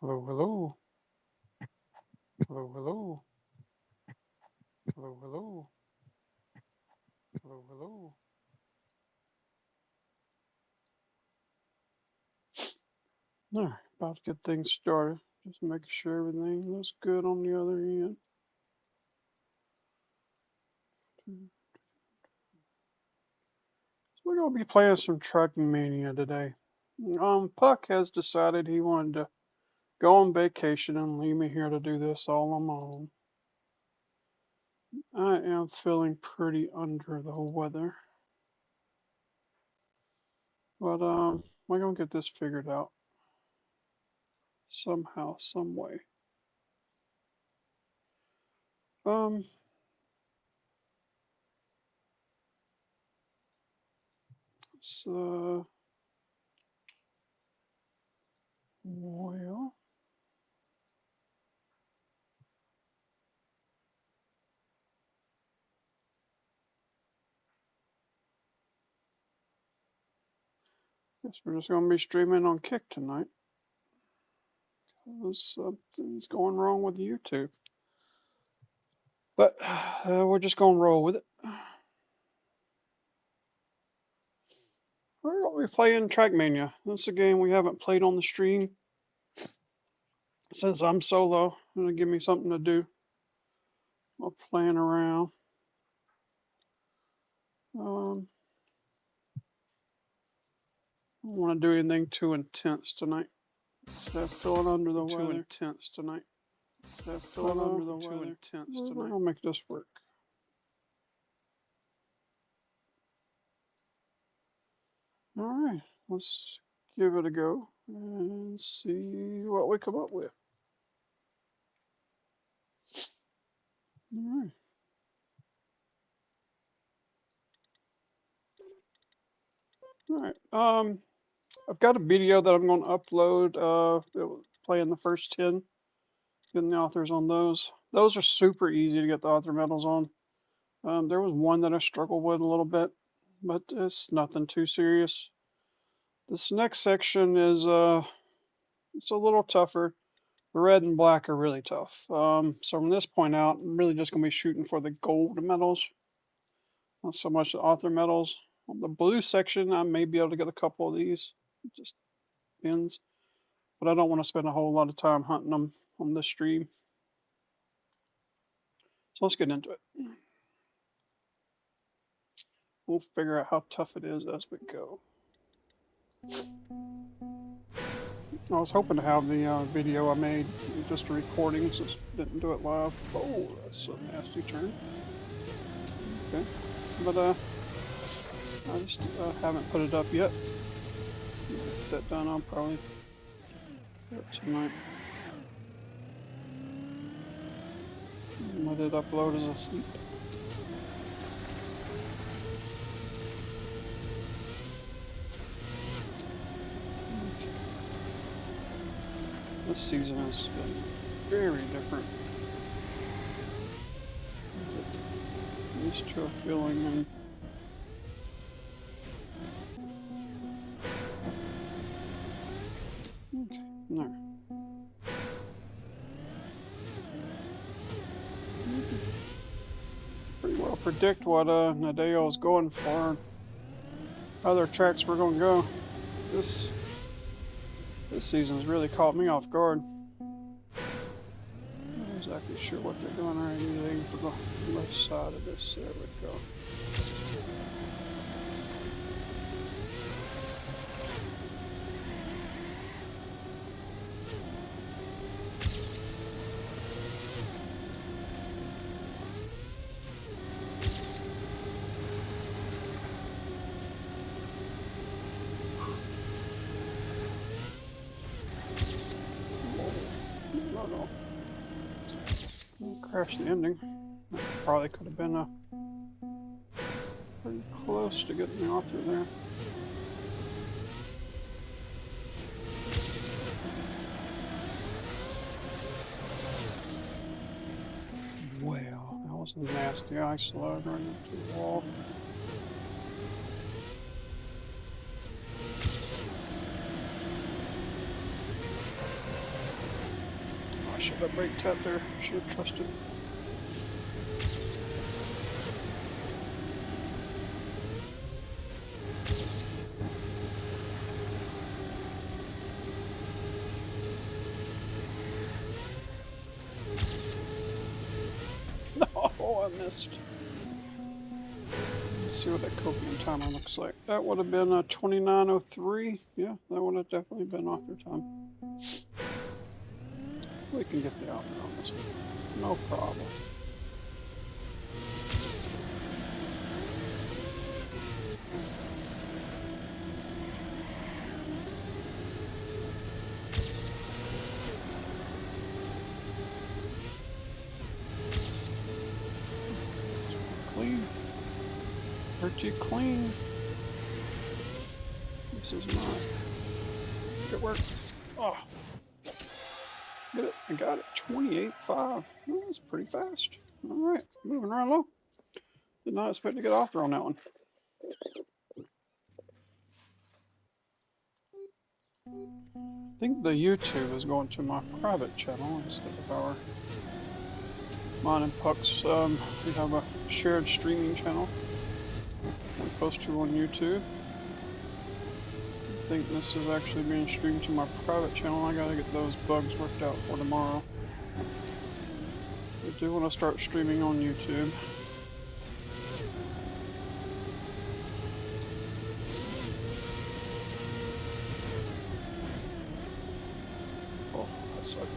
Hello, hello. Hello, hello. Hello, hello. Hello, hello. All right, about to get things started. Just making sure everything looks good on the other end. So we're gonna be playing some Trackmania today. Puck has decided he wanted to go on vacation and leave me here to do this all on my own. I am feeling pretty under the weather, but we're gonna get this figured out somehow, some way. Um, so well. Guess we're just going to be streaming on Kick tonight. Something's going wrong with YouTube. But we're just going to roll with it. We're going to be playing Trackmania. This is a game we haven't played on the stream since I'm solo. Going to give me something to do while playing around. I don't want to do anything too intense tonight. So feeling under the weather. Too intense tonight. So feeling under the weather. Too intense tonight. We're going to make this work. All right, let's give it a go and see what we come up with. All right. All right. I've got a video that I'm going to upload. Playing the first 10, getting the authors on those. Those are super easy to get the author medals on. There was one that I struggled with a little bit, but it's nothing too serious. This next section is it's a little tougher. The red and black are really tough. So from this point out, I'm really just going to be shooting for the gold medals, not so much the author medals. On the blue section, I may be able to get a couple of these. It just depends. But I don't want to spend a whole lot of time hunting them on this stream. So let's get into it. We'll figure out how tough it is as we go. I was hoping to have the video I made just a recording, since I didn't do it live. Oh, that's a nasty turn. Okay, but I just haven't put it up yet. Get that done, I'll probably do it tonight. Let it upload as I sleep. Okay. This season has been very different. I'm used to a feeling and okay, no. Pretty well predict what Nadeo is going for and other tracks we're going to go. This season's really caught me off guard. Not exactly sure what they're doing. All right, you're aiming for the left side of this. There we go. No. Crash the ending. That probably could have been pretty close to getting the author there. Well, that was a nasty ice slide right into the wall. should have braked out there. Should have trusted. No, I missed. Let's see what that copium timer looks like. That would have been a 29:03. Yeah, that would have definitely been author time. We can get the author on this one. No problem. Clean. Pretty clean. This is not. Good work. Oh. Get it. I got it. 28.5. Well, that's pretty fast. All right. Moving right along. Did not expect to get author on that one. I think the YouTube is going to my private channel instead of our mine and Puck's. We have a shared streaming channel we post to on YouTube. I think this is actually being streamed to my private channel. I gotta get those bugs worked out for tomorrow. I do want to start streaming on YouTube. Oh, that's ugly.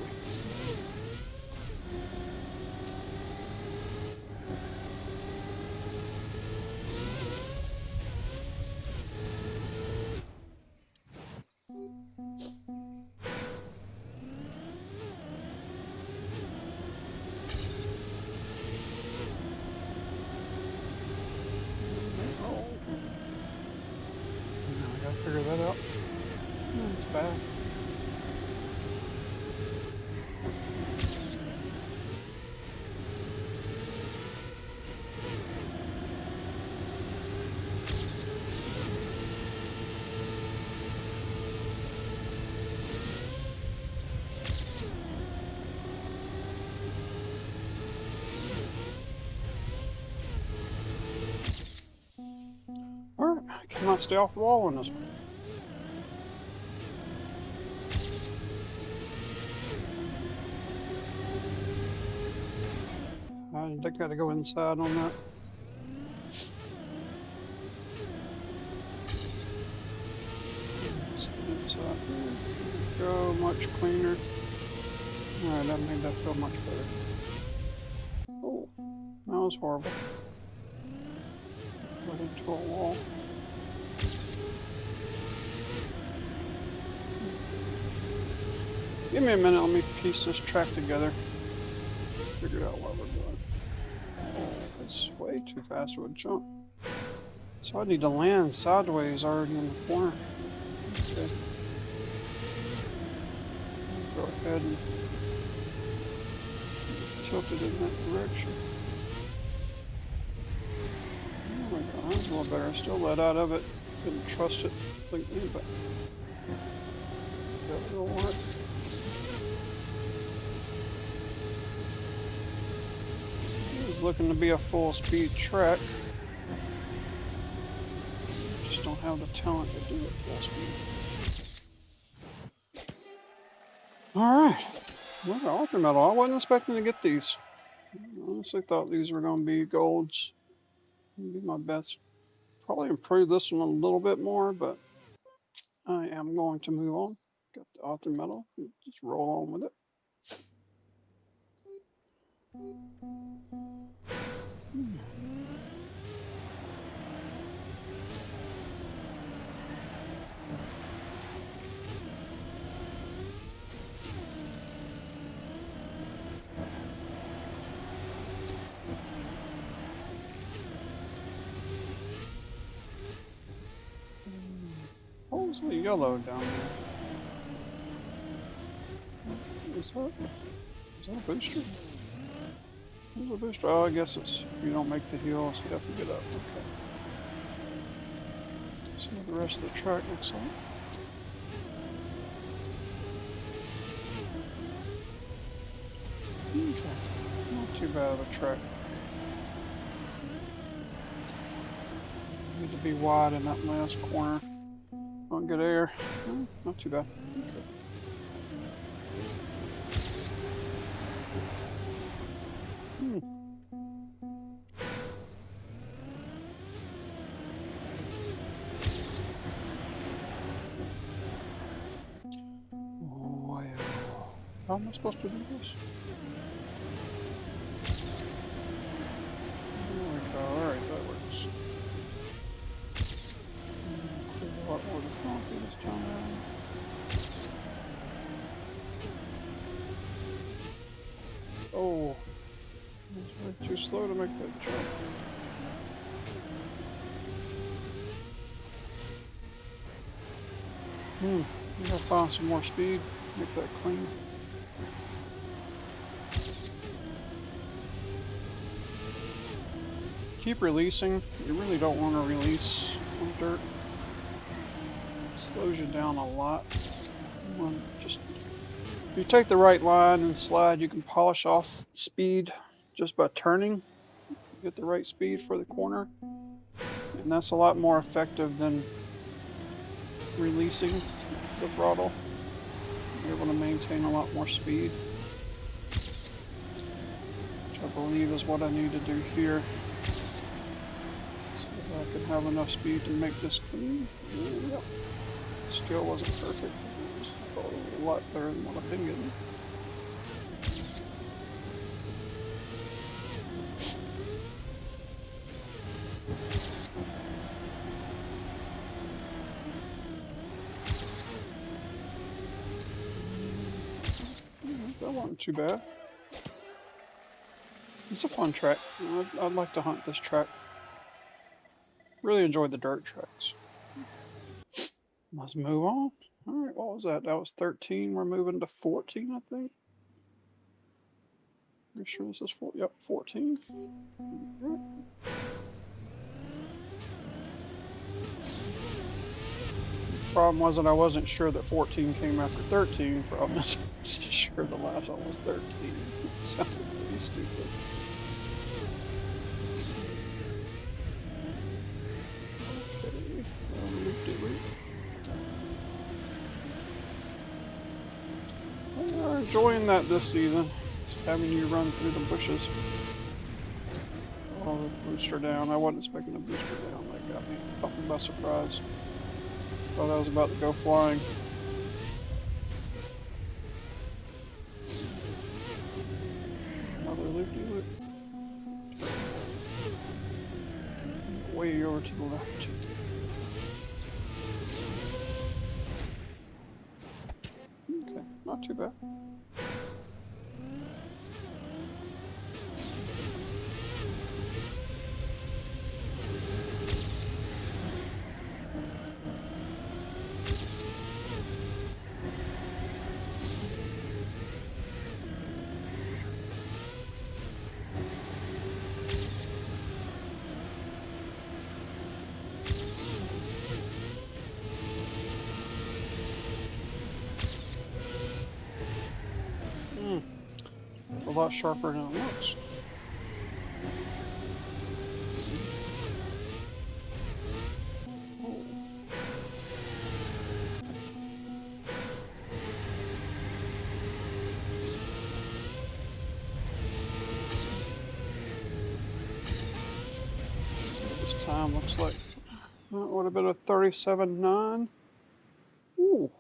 Figure that out. That's bad. Alright, I cannot stay off the wall on this one. I gotta go inside on that. Inside here. Go much cleaner. Alright, that made that feel much better. Oh, that was horrible. Right into a wall. Give me a minute, let me piece this track together. Figure out what we're doing. Oh, that's way too fast for a jump. So I need to land sideways already in the corner. Okay. Go ahead and tilt it in that direction. Oh my god, that was a little better. I still let out of it. Didn't trust it completely, but that will work. It's looking to be a full speed track. Just don't have the talent to do it full speed. Alright. Well, the author medal. I wasn't expecting to get these. I honestly thought these were going to be golds. Be my best. Probably improve this one a little bit more, but I am going to move on. Got the author medal. Just roll on with it. What was the yellow down there? Is that a booster? There's a booster. Oh, I guess it's you don't make the heels, you have to get up. Okay. See what the rest of the track looks like. Not too bad of a track. Need to be wide in that last corner. On good air. Oh, not too bad. Okay. Well, how am I supposed to do this? There we go. Alright, that works. Clear a lot more of the coffee this time around. Oh, it's way too slow to make that jump. I gotta find some more speed, make that clean. Keep releasing. You really don't want to release on dirt. It slows you down a lot. Just if you take the right line and slide, you can polish off speed just by turning. Get the right speed for the corner, and that's a lot more effective than releasing the throttle. You're able to maintain a lot more speed, which I believe is what I need to do here. So that I can have enough speed to make this clean. Yep. Still wasn't perfect. It was a lot better than what I've been getting. That wasn't too bad. It's a fun track. I'd like to hunt this track. Really enjoyed the dirt tracks. Let's move on. Alright, what was that? That was 13. We're moving to 14, I think. Pretty sure this is 4. Yep, 14. Right. Problem wasn't I wasn't sure that 14 came after 13. Problem is I was sure the last one was 13. It sounded pretty stupid. Okay. I'm enjoying that this season. Just having you run through the bushes. Oh, the booster down. I wasn't expecting the booster down. That got me. Caught me by surprise. Thought I was about to go flying. Another loop-de-loop. Way over to the left. Okay, not too bad. A lot sharper than it looks. Oh. So this time looks like that would have been a 37.9. Ooh,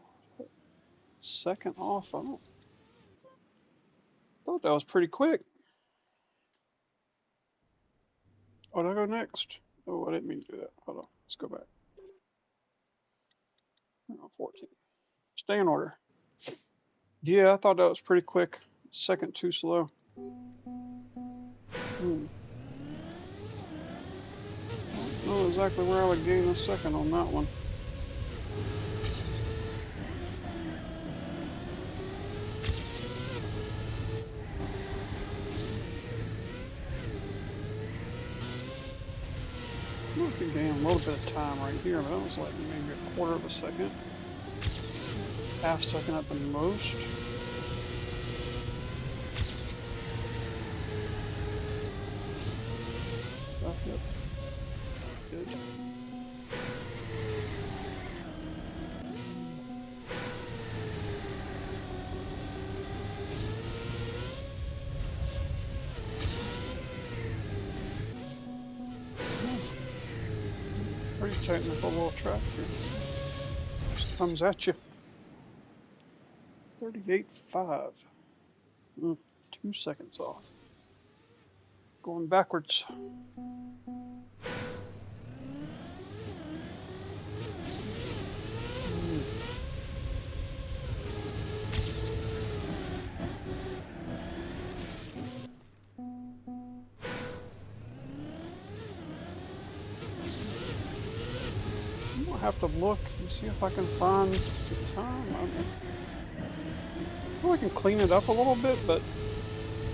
second off. I thought that was pretty quick. Oh, did I go next? Oh, I didn't mean to do that. Hold on. Let's go back. Oh, 14. Stay in order. Yeah, I thought that was pretty quick. Second too slow. I don't know exactly where I would gain the second on that one. I could gain a little bit of time right here, but that was like maybe a quarter of a second. Half second at the most. pretty technical little track here. Just comes at you. 38.5. 2 seconds off. Going backwards. I'll have to look and see if I can find the time. I feel I can clean it up a little bit, but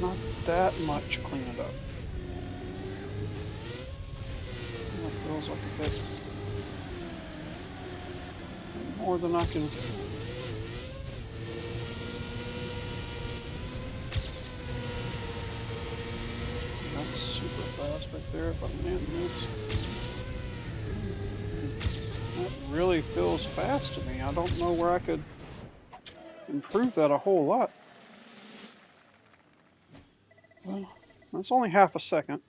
not that much clean it up. It feels like a bit more than I can. That's super fast right there if I land this. That really feels fast to me. I don't know where I could improve that a whole lot. Well, that's only half a second.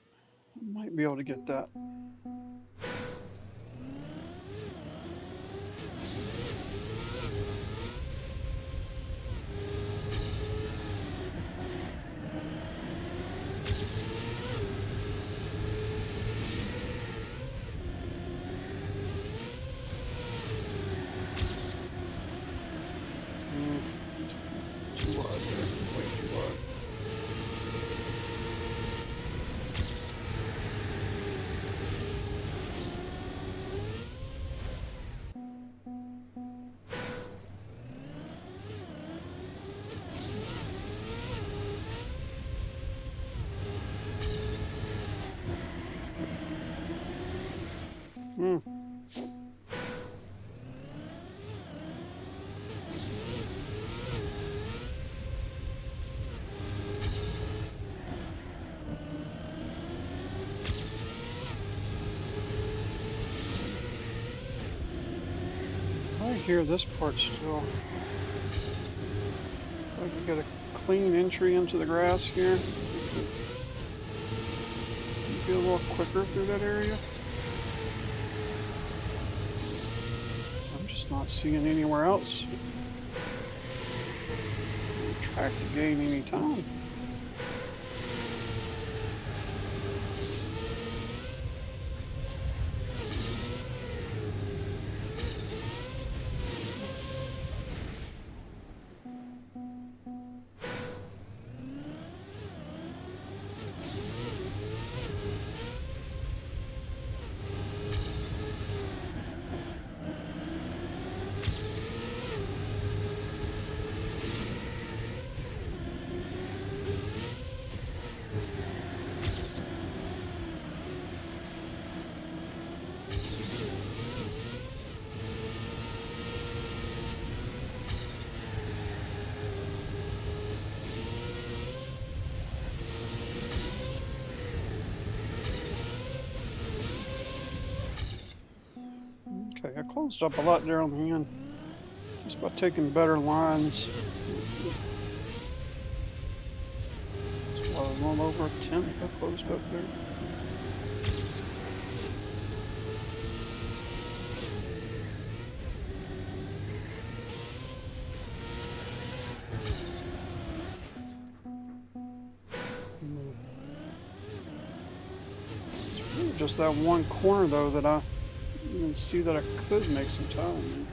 I might be able to get that. Too wide there. Way too wide. I hear this part still. I can get a clean entry into the grass here. Be a little quicker through that area. I'm just not seeing anywhere else. Track to gain any time. Okay, I closed up a lot there on the end. Just by taking better lines. It's a little over a tenth I closed up there. It's really just that one corner though that I can see that I could make some time.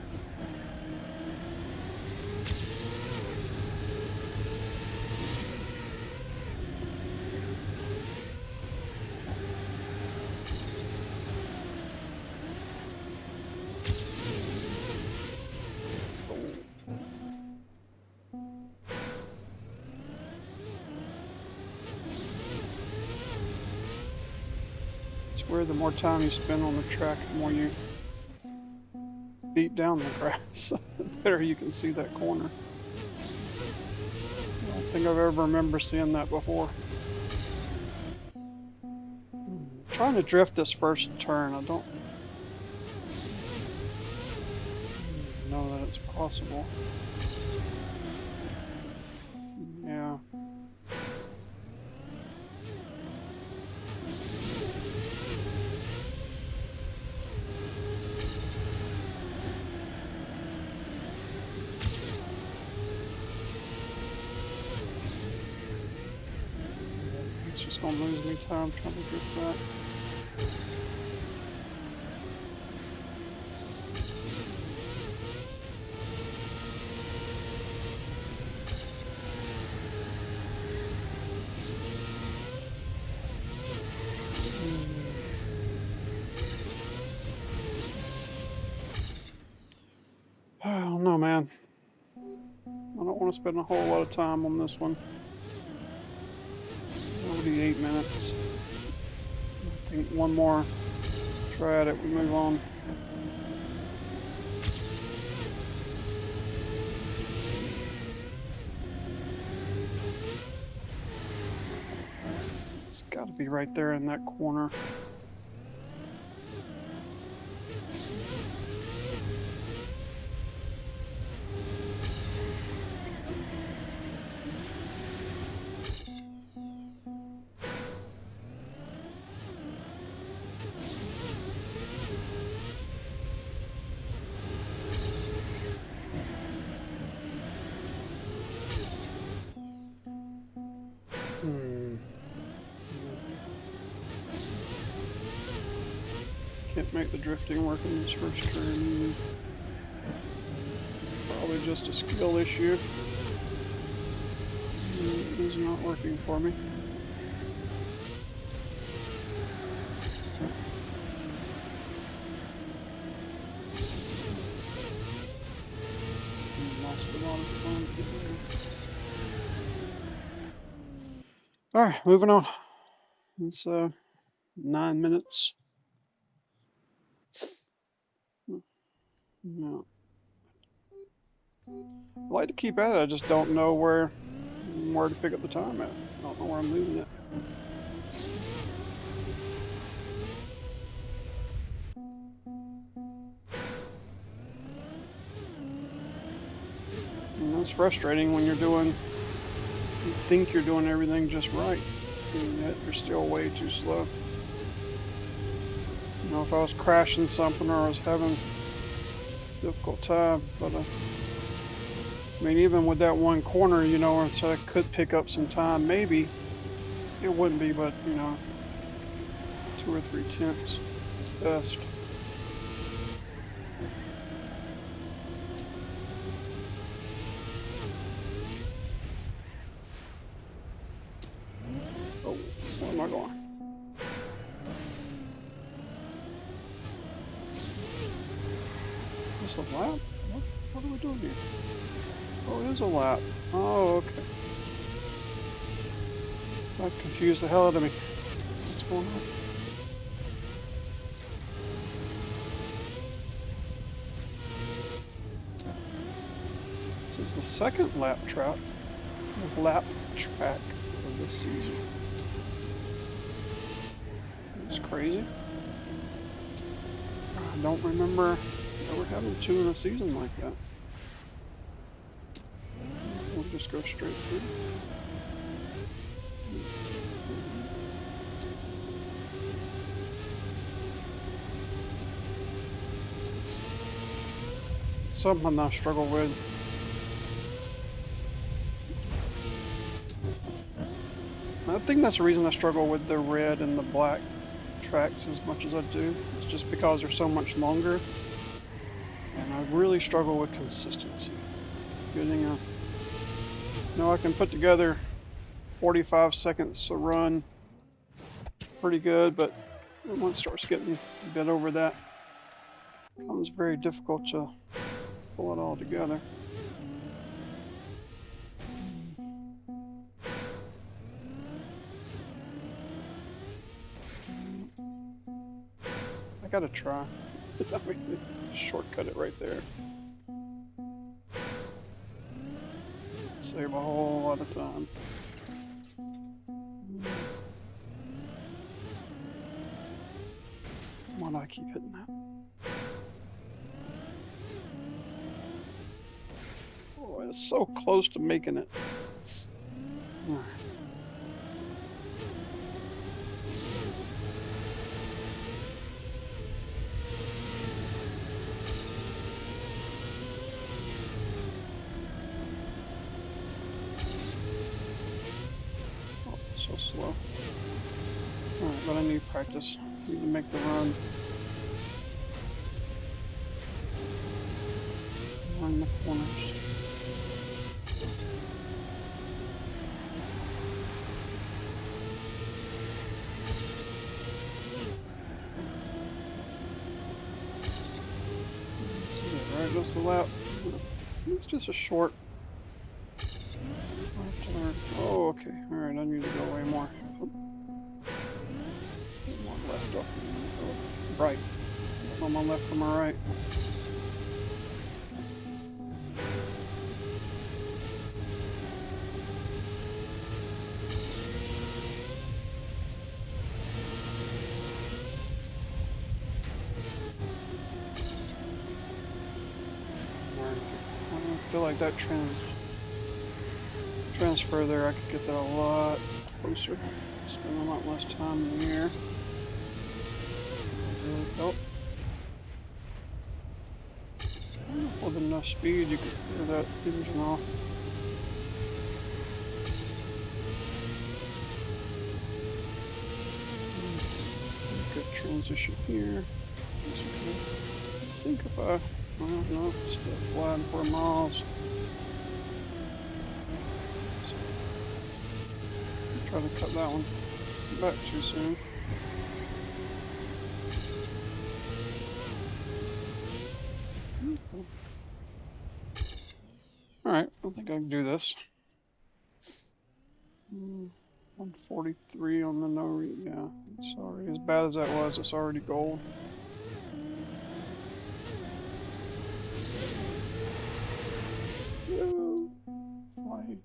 It's where the more time you spend on the track, the more you beat down the grass, the better you can see that corner. I don't think I've ever remember seeing that before. Trying to drift this first turn, I don't know that it's possible. Yeah. just gonna lose me time trying to get that. I don't know, man. I don't want to spend a whole lot of time on this one. Already 8 minutes. I think one more try at it, we move on. It's got to be right there in that corner. Can't make the drifting work in this first turn. Probably just a skill issue. It is not working for me. Lost a lot of time to get there. Alright, moving on. It's 9 minutes. No. I like to keep at it, I just don't know where to pick up the time at. I don't know where I'm losing it. And that's frustrating when you think you're doing everything just right, and yet you're still way too slow. You know, if I was crashing something or I was having a difficult time, but I mean, even with that one corner, you know, so I could pick up some time, maybe. It wouldn't be, but, you know, 2 or 3 tenths best. Oh, where am I going? Is this a lap? What are we doing here? Oh, it is a lap. Oh, okay. That confused the hell out of me. What's going on? This is the second lap track of this season. It's crazy. I don't remember ever having 2 in a season like that. We'll just go straight through. It's something I struggle with. I think that's the reason I struggle with the red and the black tracks as much as I do. It's just because they're so much longer, and I really struggle with consistency. Getting a, you know, I can put together 45 seconds a run pretty good, but once it starts getting a bit over that, it becomes very difficult to pull it all together. I gotta try. Shortcut it right there. Save a whole lot of time. Why do I keep hitting that? Oh, it's so close to making it. All right. Oh, so slow. I need practice. I need to make the run. Learn the corners. This is it, right? Just a lap. It's just a short. Oh, okay. Alright, I need to go way more. More left up. Right. On my left or my right. I feel like that transfer there, I could get that a lot closer. Spend a lot less time in the air. Really felt. With enough speed, you could clear that engine off. Good transition here. I think if I don't know, still flying 4 miles. So, try to cut that one back too soon. Okay. Alright, I think I can do this. 143 on the no read. Yeah, it's already as bad as that was. It's already gold. Woo! Fly.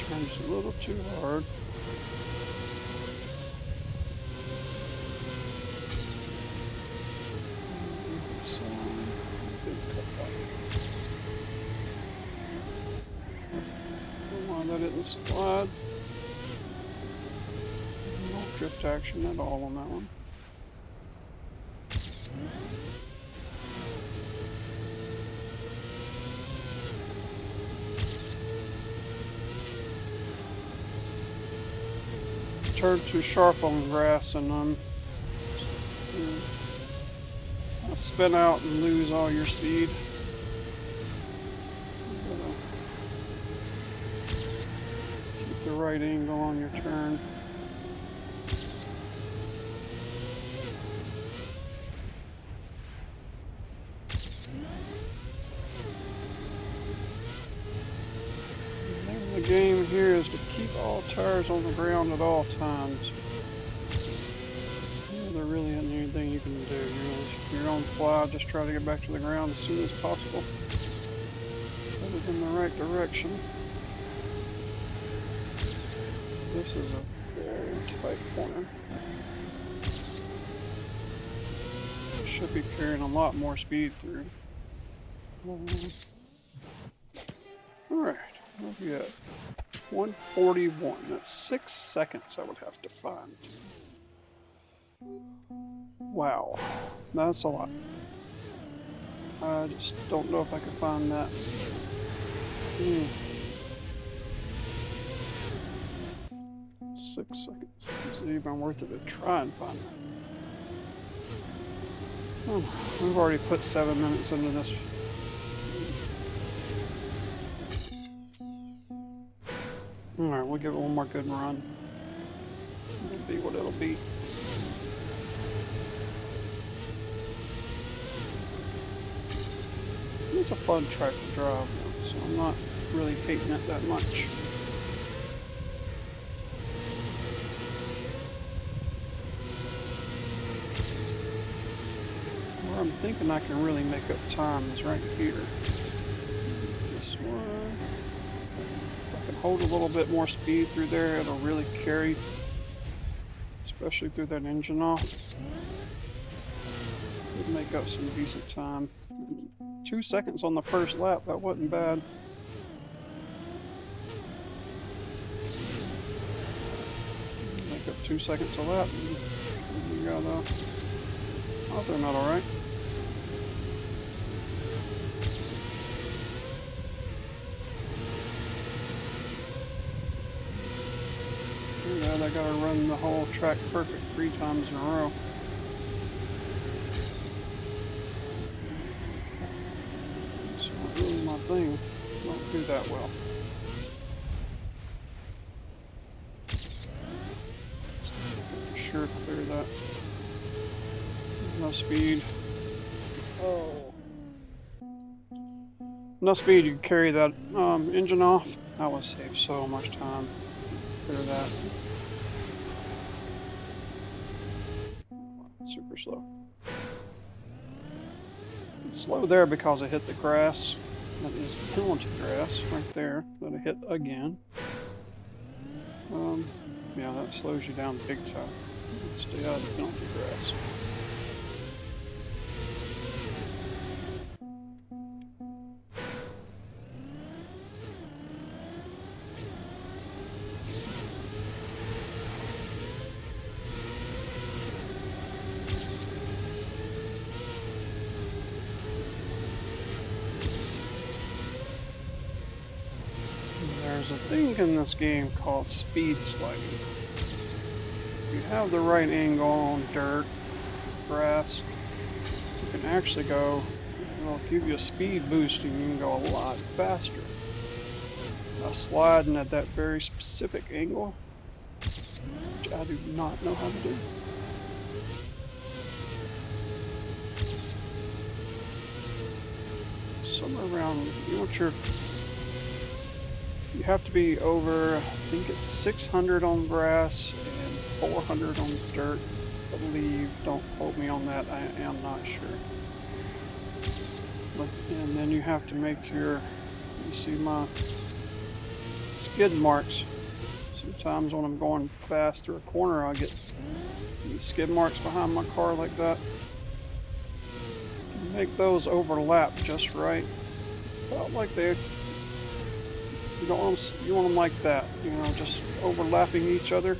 Turns a little too hard. That didn't slide. No drift action at all on that one. Turn too sharp on grass and spin out and lose all your speed. Keep the right angle on your turn. The name of the game here is to keep all tires on the ground at all times. There really isn't anything you can do. You're on the fly, just try to get back to the ground as soon as possible. Headed in the right direction. This is a very tight corner. Should be carrying a lot more speed through. Alright, what we got? 141. That's 6 seconds I would have to find. Wow, that's a lot. I just don't know if I can find that. Mm. 6 seconds. Is it even worth it to try and find that? Oh, we've already put 7 minutes into this. Alright, we'll give it one more good run. It'll be what it'll be. It's a fun track to drive, so I'm not really hating it that much. Where I'm thinking I can really make up time is right here. This one. If I can hold a little bit more speed through there, it'll really carry, especially through that engine off. It'd make up some decent time. 2 seconds on the first lap, that wasn't bad. Make up 2 seconds a lap and You got author medal, right? Yeah, I gotta run the whole track perfect 3 times in a row. It's not really my thing. Don't do that well. So for sure clear that. No speed. Oh. No speed, you can carry that engine off. That would save so much time. Clear that. Super slow. It's slow there because I hit the grass. That is penalty grass right there that I hit again. Yeah, that slows you down big time. Stay out of the penalty grass. There's a thing in this game called speed sliding. If you have the right angle on dirt, grass, you can actually go, it'll give you a speed boost and you can go a lot faster. Sliding at that very specific angle, which I do not know how to do. Somewhere around, you have to be over, I think it's 600 on grass and 400 on dirt, I believe. Don't quote me on that, I am not sure. And then you have to make you see my skid marks. Sometimes when I'm going fast through a corner, I'll get these skid marks behind my car like that. Make those overlap just right. About like they, you want them like that, just overlapping each other.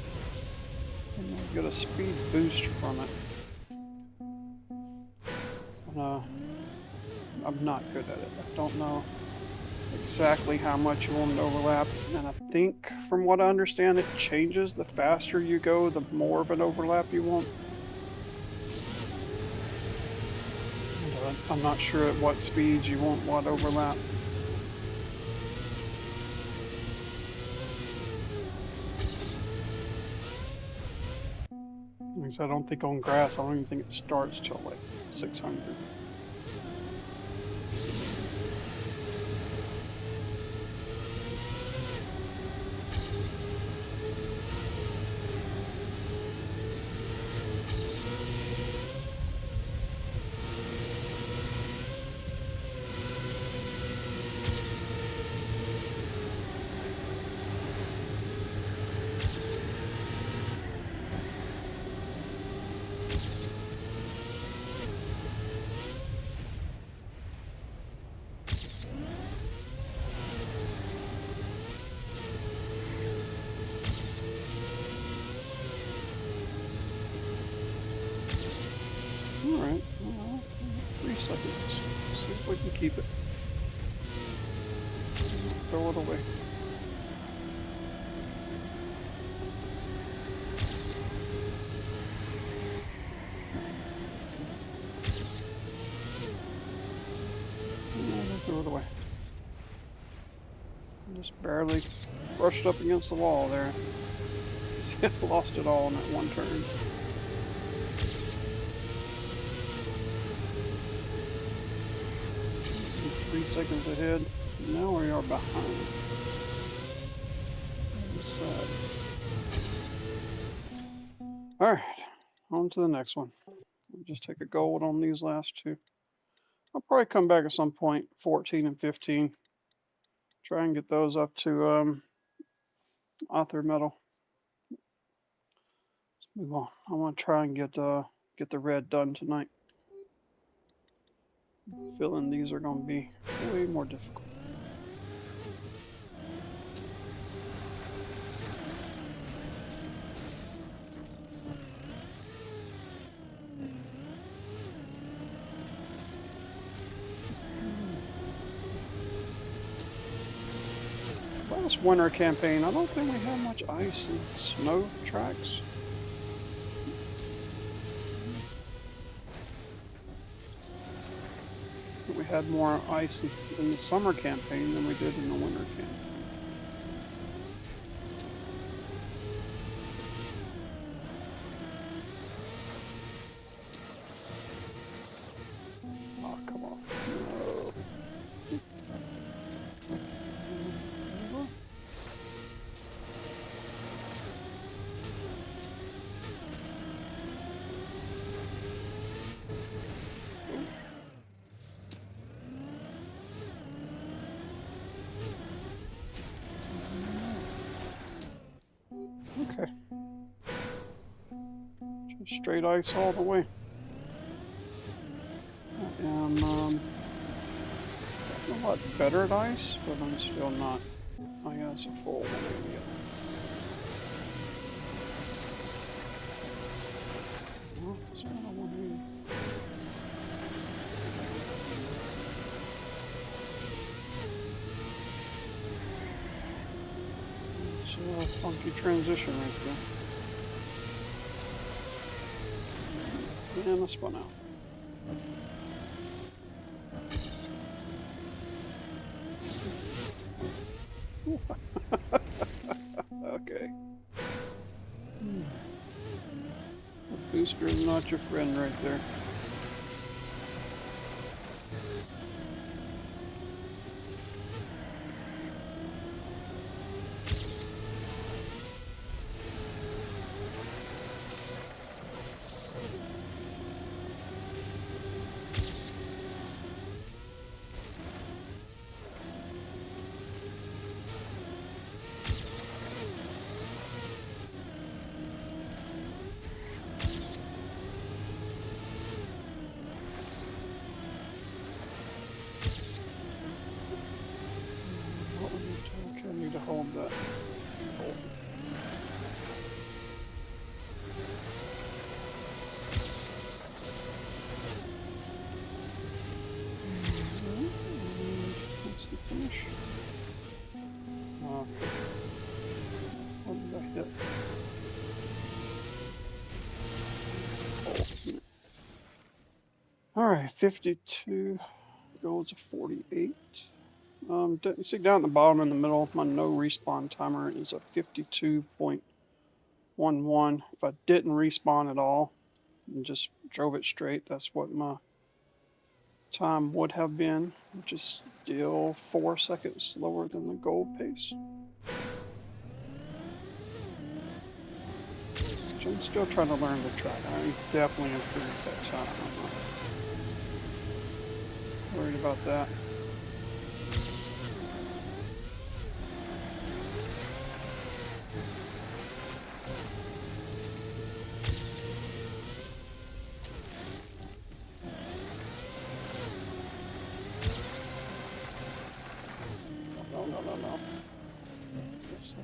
And you'll get a speed boost from it. And, I'm not good at it. I don't know exactly how much you want them to overlap. And I think, from what I understand, it changes. The faster you go, the more of an overlap you want. And, I'm not sure at what speeds you want what overlap. Because I don't think on grass, I don't even think it starts till like 600. Alright, well, 3 seconds. See if we can keep it. Throw it away. Throw it away. Just barely brushed up against the wall there. See, I lost it all in that one turn. 3 seconds ahead. Now we are behind. Sad. Alright, on to the next one. We'll just take a gold on these last 2. I'll probably come back at some point, 14 and 15. Try and get those up to author medal. Let's move on. I want to try and get the red done tonight. Feeling these are going to be way more difficult. last winter campaign, I don't think we had much ice and snow tracks. We had more ice in the summer campaign than we did in the winter campaign. Oh, come on. No. Okay. Just straight ice all the way. I am a lot better at ice, but I'm still not. I guess a full 180. Well, it's not a 180. It's a funky transition right there. And I spun out. Okay. The booster is not your friend right there. Okay, I need to hold that. Hold. That's the finish. Okay. What did I hit? Oh. Alright, 52 goes to 48. You see down at the bottom in the middle, my no respawn timer is a 52.11. If I didn't respawn at all and just drove it straight, that's what my time would have been, which is still 4 seconds slower than the gold pace. Which I'm still trying to learn the track. I definitely improved that time. I'm not worried about that. No. Yes.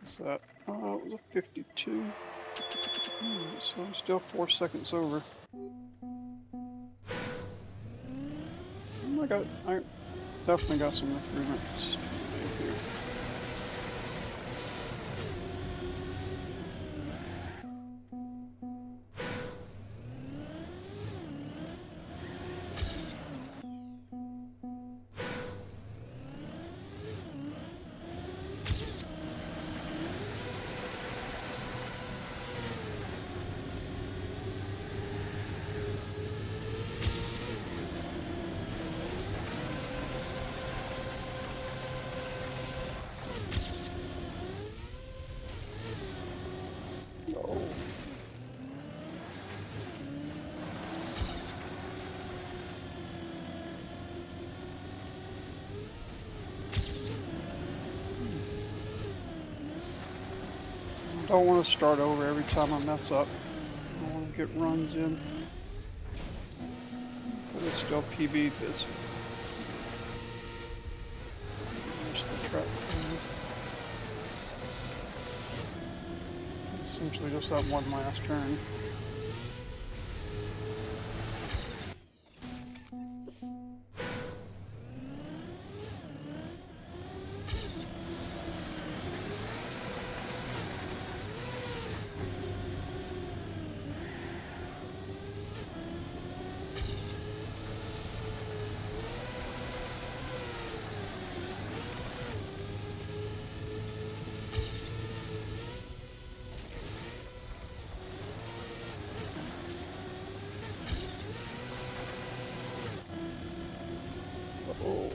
What's that? Oh, it was a 52. So I'm still 4 seconds over. I definitely got some improvements here. Oh. I don't want to start over every time I mess up. I want get runs in. But it's still PB this. There's the track. Essentially just that one last turn. Oh.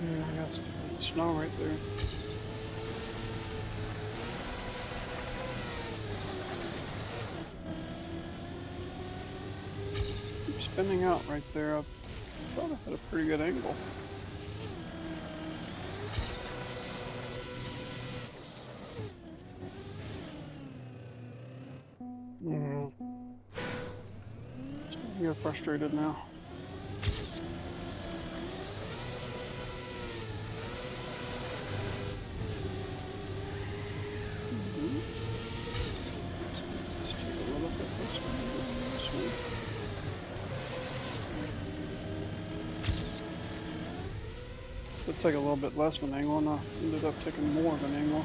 Yeah, I got snow right there. Keep spinning out right there. I thought I had a pretty good angle. Starting to get frustrated now. Let's take a little bit this one. It'll take a little bit less of an angle, and I ended up taking more of an angle.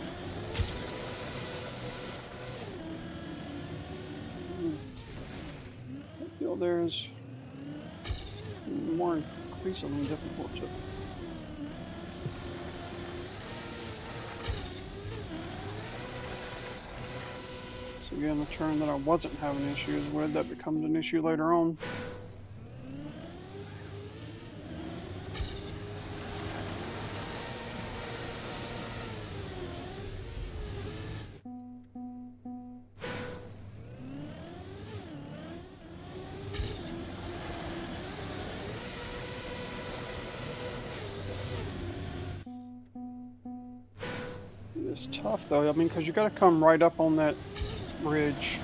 That deal there is more increasingly difficult to. So again, a turn that I wasn't having issues with, that becomes an issue later on. It's tough though, I mean, because you got to come right up on that ridge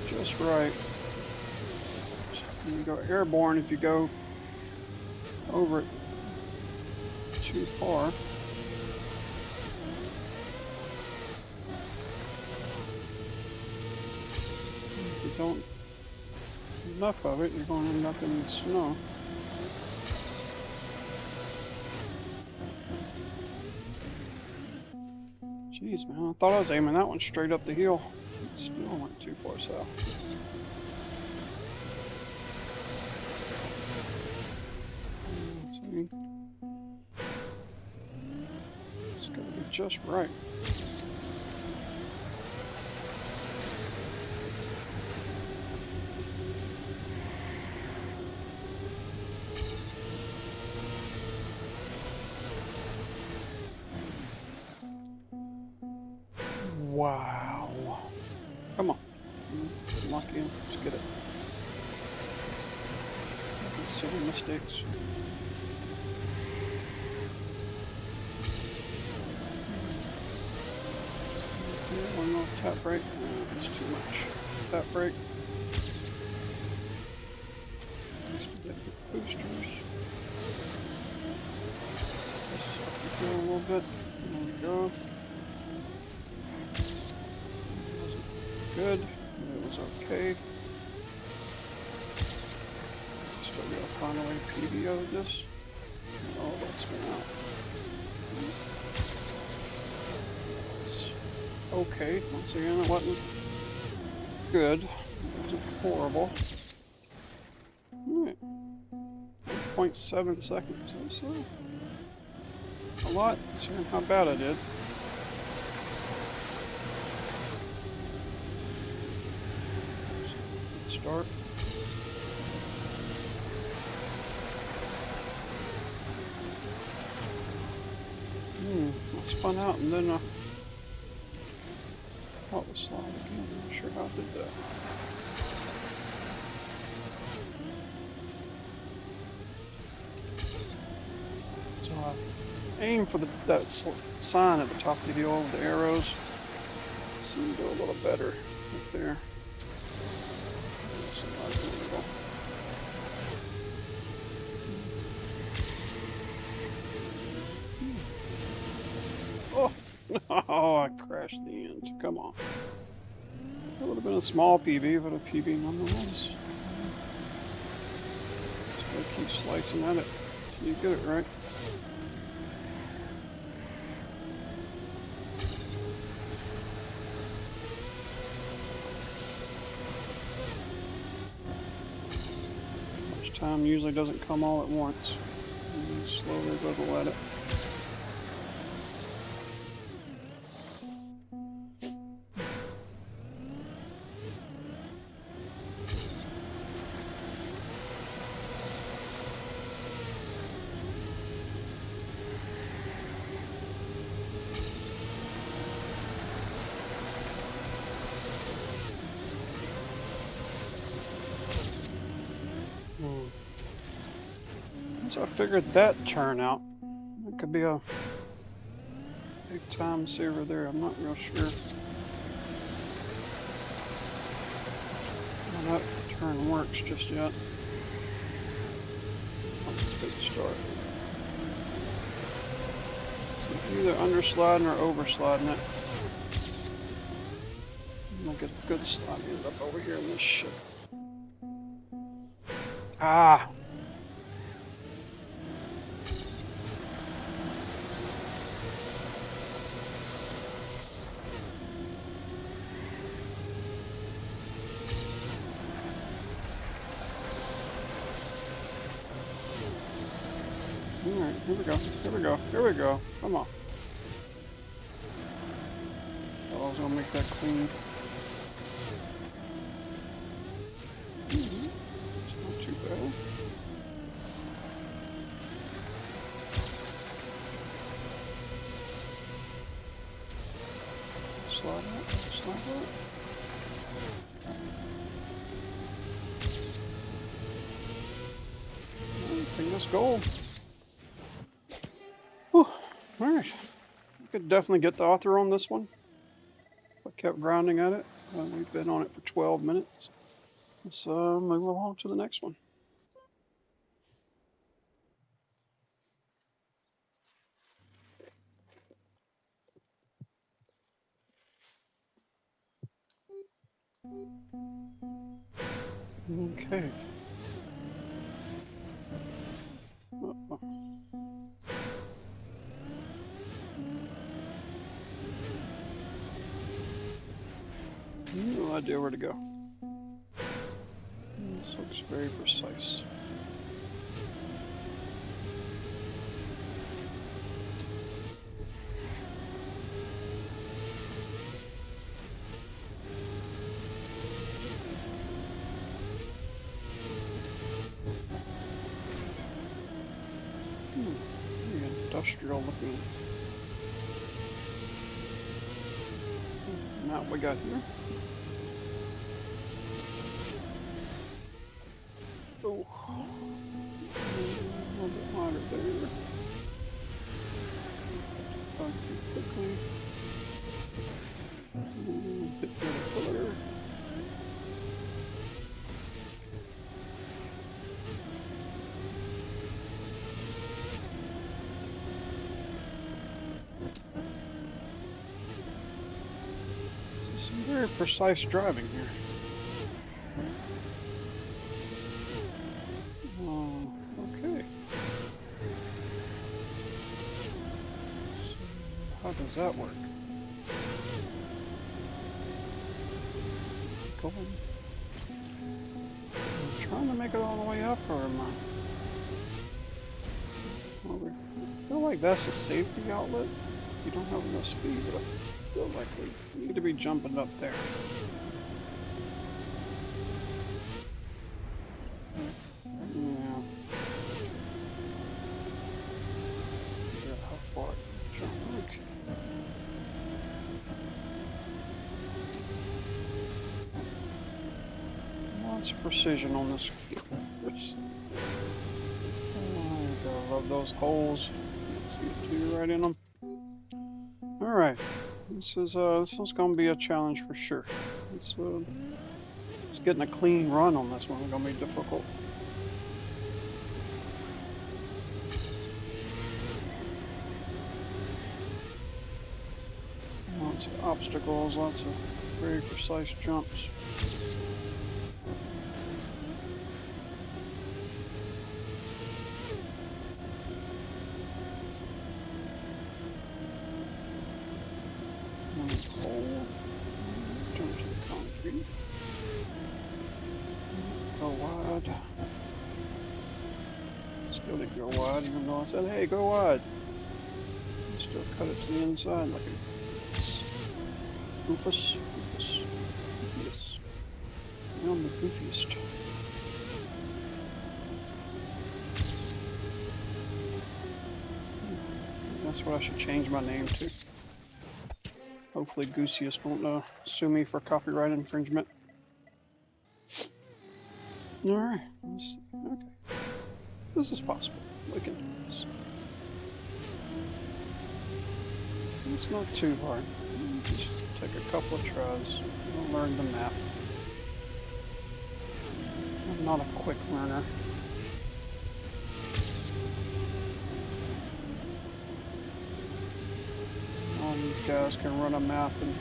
just right. You go airborne if you go over it too far. If you don't enough of it, you're going to end up in the snow. Jeez, man, I thought I was aiming that one straight up the hill. It still went too far south. See? It's got to be just right. Wow. Come on. Lock in. Let's get it. Silly mistakes. One more tap brake. That's too much. Tap brake. Needs to get the boosters. Just up the hill a little bit. There we go. Good, it was okay. Still gotta find a way to PDO this. Oh, that's been out. It's okay. Once again, it wasn't good. It wasn't horrible. Alright. 0.7 seconds. That's a lot, seeing how bad I did. Start. I spun out and then caught the slide again. I'm not sure how I did that. So I aim for that sign at the top of the hill with the arrows. Seem to do a little better up there. Oh, no, I crashed the end. Come on. That would have been a small PB, but a PB nonetheless. Just gotta keep slicing at it till you get it right. Much time usually doesn't come all at once. You slowly level at it. Once I figured that turn out, it could be a big time saver there. I'm not real sure how that turn works just yet. That's a good start. So either undersliding or oversliding it. I'm gonna get a good slide end up over here in this shit. Ah! Alright, here we go, here we go, here we go. Come on. I was gonna make that clean. It's not too bad. Slide out, slide out. I think that's gold. Whew. Alright. I could definitely get the author on this one. I kept grinding at it. We've been on it for 12 minutes. Let's move along to the next one. Okay. Uh-oh. No idea where to go. This looks very precise. Industrial looking. Now what we got here? Oh, a little bit wider there. Back quickly. Hit the pillar. Some very precise driving here. Okay. So how does that work? Going. I'm trying to make it all the way up, or am I? Well, I feel like that's a safety outlet. You don't have enough speed, but I feel like we need to be jumping up there. Yeah. Yeah, how far I can jump? Okay. precision on this course. Oh, I love those holes. Can't see it too right in them. All right, this is gonna be a challenge for sure. It's getting a clean run on this one is gonna be difficult. Lots of obstacles, lots of very precise jumps. Hole. Jump to the concrete. Go wide. Still didn't go wide, even though I said, hey, go wide. Still cut it to the inside like a goofus. Goofiest. I'm the goofiest. That's what I should change my name to. Hopefully Goosiest won't sue me for copyright infringement. Alright, let's see. Okay. This is possible. We can do this. It's not too hard. Just take a couple of tries. You'll learn the map. I'm not a quick learner. All these guys can run a map and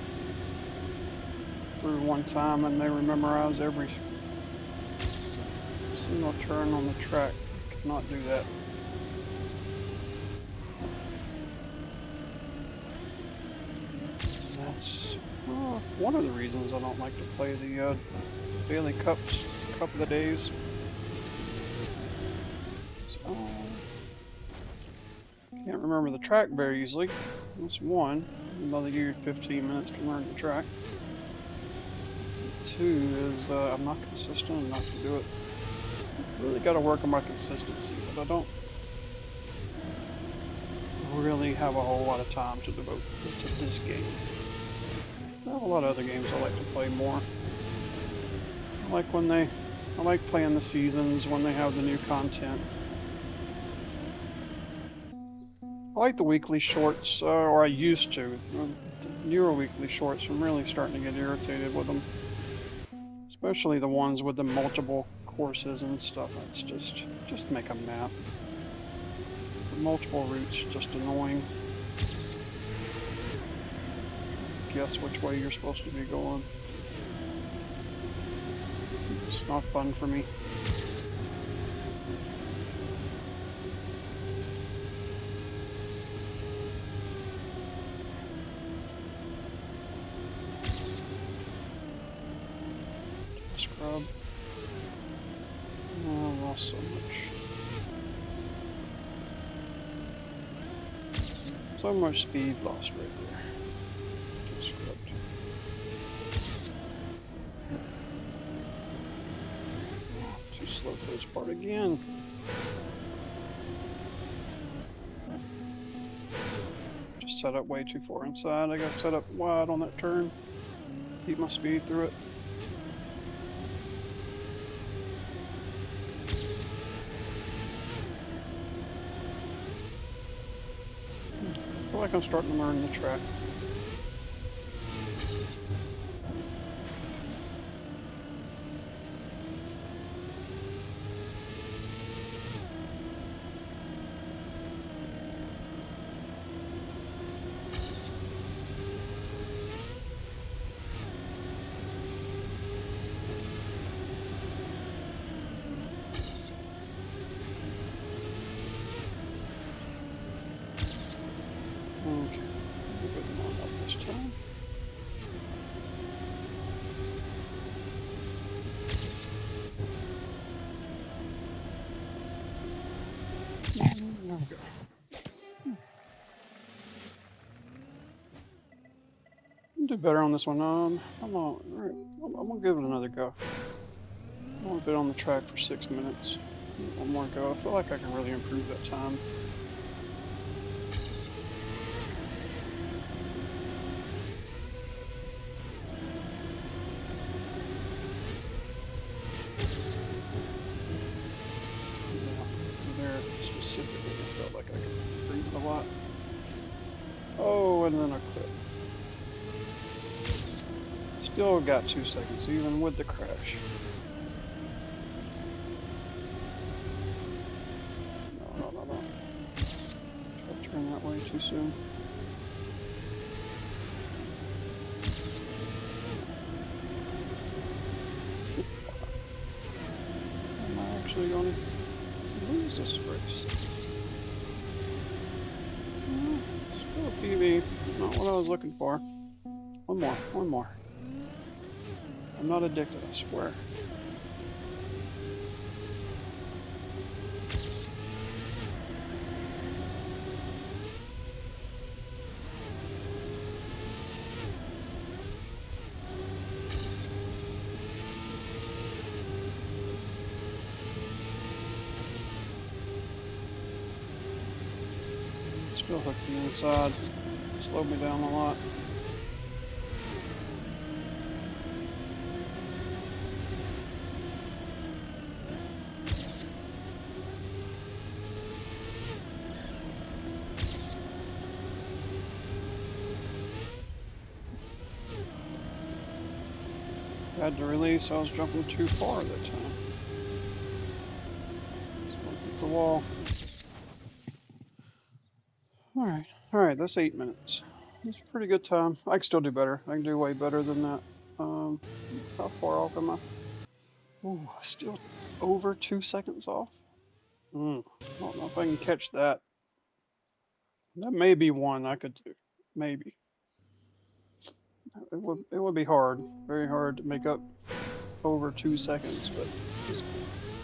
through one time and they memorize every single turn on the track. You cannot do that. And that's one of the reasons I don't like to play the daily cup of the days. So, can't remember the track very easily. That's one. Another give you 15 minutes to learn the track. Two is I'm not consistent enough to do it. Really got to work on my consistency, but I don't really have a whole lot of time to devote to this game. I have a lot of other games I like to play more. I like playing the seasons when they have the new content. I like the weekly shorts, or I used to. The newer weekly shorts, I'm really starting to get irritated with them. Especially the ones with the multiple courses and stuff. It's just make a map. The multiple routes, just annoying. Guess which way you're supposed to be going. It's not fun for me. Scrub. Oh, I lost so much. So much speed lost right there. Just scrubbed. Oh, too slow for this part again. Just set up way too far inside. I got set up wide on that turn. Keep my speed through it. I feel like I'm starting to learn the track. Okay, a bit more up this time. There we go. I'll do better on this one. All right, I'm gonna give it another go. I've only been on the track for 6 minutes. One more go. I feel like I can really improve that time. specifically, I felt like I could breathe a lot. Oh, and then a clip. Still got 2 seconds, even with the crash. No. I'll turn that way too soon. Am I actually going to lose this race? Still a PB. Not what I was looking for. One more. I'm not addicted, I swear. Still hooked me inside. Slowed me down a lot. Had to release, I was jumping too far that time. Just going to hit the wall. Alright, that's 8 minutes. That's a pretty good time. I can still do better. I can do way better than that. How far off am I? Ooh, still over 2 seconds off? I don't know if I can catch that. That may be one I could do. Maybe. It would be hard. Very hard to make up over 2 seconds, but I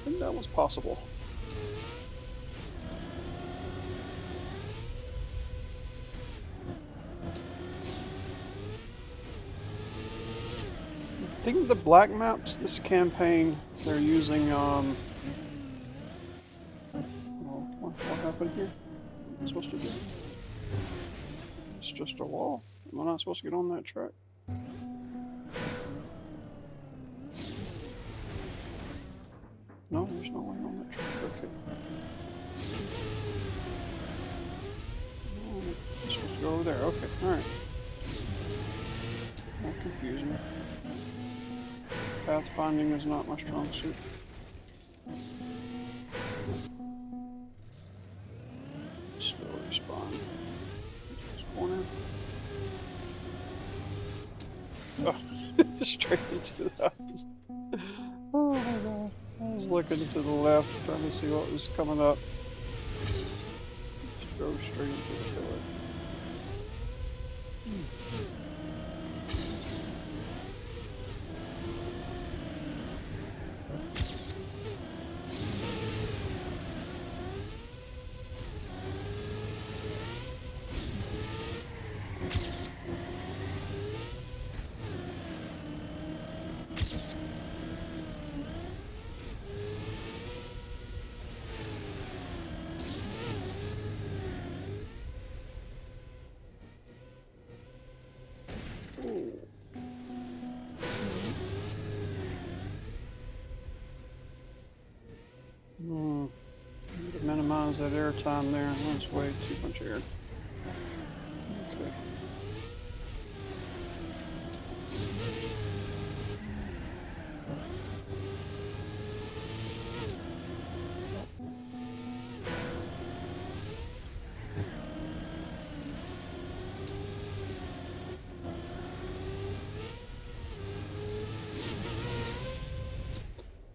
think that was possible. I think the black maps this campaign, they're using what happened here? What am I supposed to do? It's just a wall. Am I not supposed to get on that track? No, there's no way on that track. Okay. Oh, I'm supposed to go over there. Okay, alright. Not confusing. Pathfinding is not my strong suit. Still respawn. Corner. Oh, straight into that. Oh my god. I was looking to the left, trying to see what was coming up. Just drove straight into the pillar. Need to minimize that air time there. That's way too much air. Okay.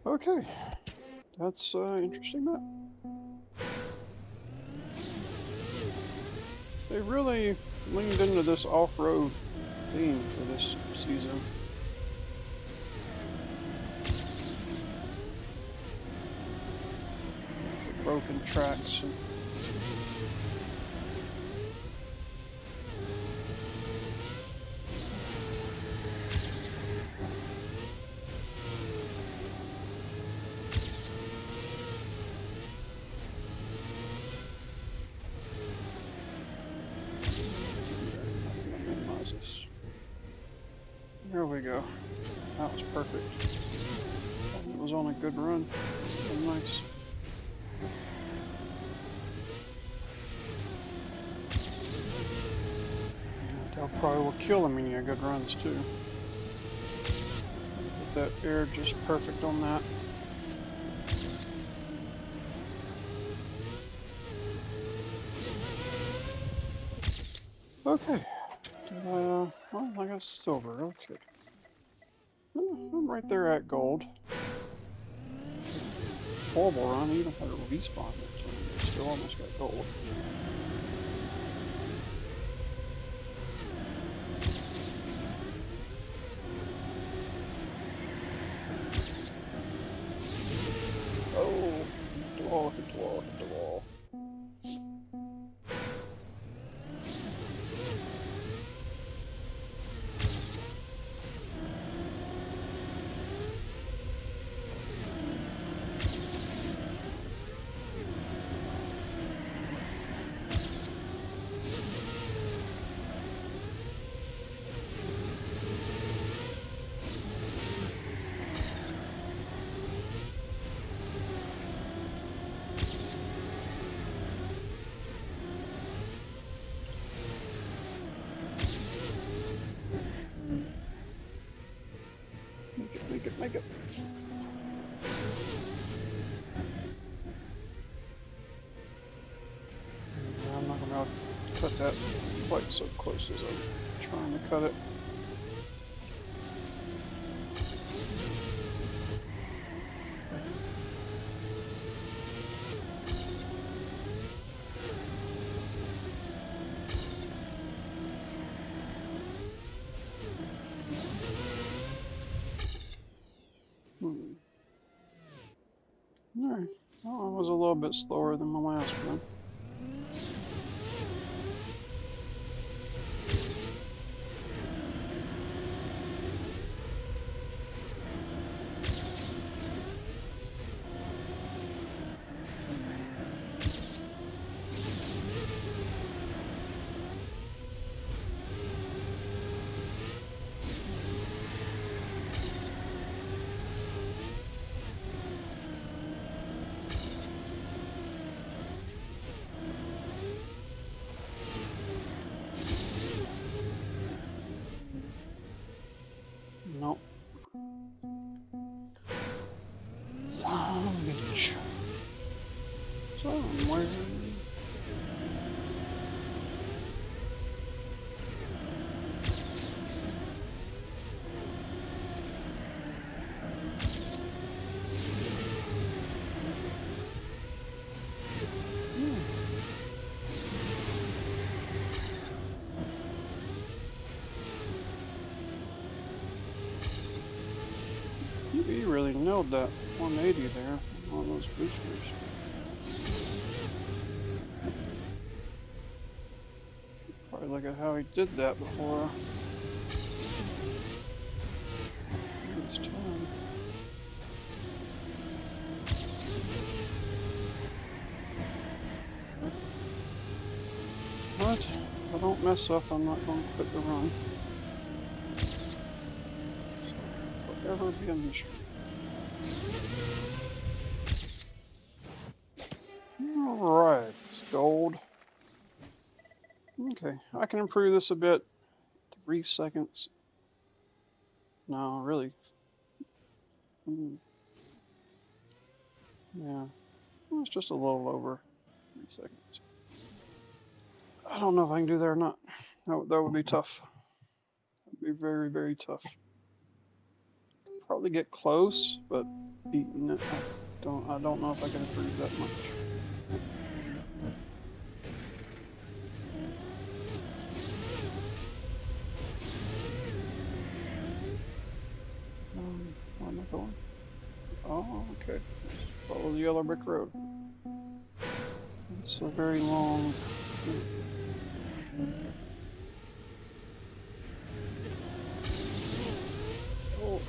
Okay. That's interesting map. They really leaned into this off-road theme for this season. The broken tracks. There we go. That was perfect. It was on a good run. So nice. That probably will kill him when you get good runs too. Get that air just perfect on that. Okay. Oh, I got silver. Okay. I'm right there at gold. Horrible run. I even had a respawn that time, but still almost got gold. Oh, hit the wall, hit the wall, hit the wall. Make it, make it, make it. Yeah, I'm not gonna be able to cut that quite so close as I'm trying to cut it. Alright, well, it was a little bit slower than my last one. Nope. Some bitch. Somewhere. He really nailed that 180 there on those boosters. Probably look at how he did that before. This time. But if I don't mess up, I'm not going to quit the run. So, forever be a mission. Alright, it's gold. Okay, I can improve this a bit. 3 seconds. No, really. Yeah, well, it's just a little over 3 seconds. I don't know if I can do that or not. That would be tough. That would be very, very tough. Probably get close, but beating it, I don't know if I can improve that much. Where am I going? Oh, okay. Follow the yellow brick road. It's a very long. Oh.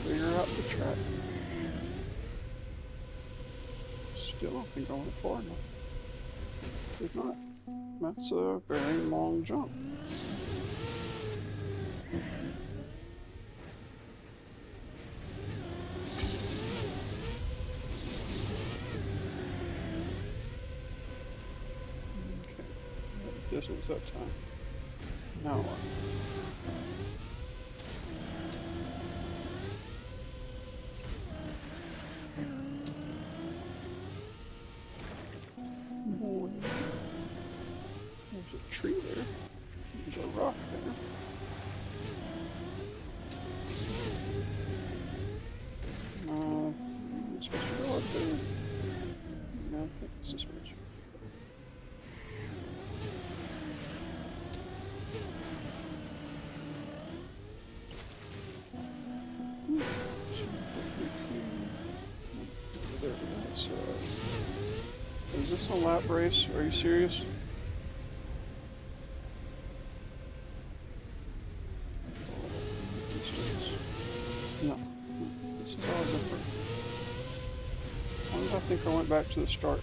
Figure out the track. Still don't think I went far enough. If not, that's a very long jump. distance that time. Now what? Boy. There's a tree there. There's a rock there. I'm supposed to go up there. Yeah, I think this is where it should go. There it is. Is this a lap race? Are you serious? No. This is all different. Why did I think I went back to the start?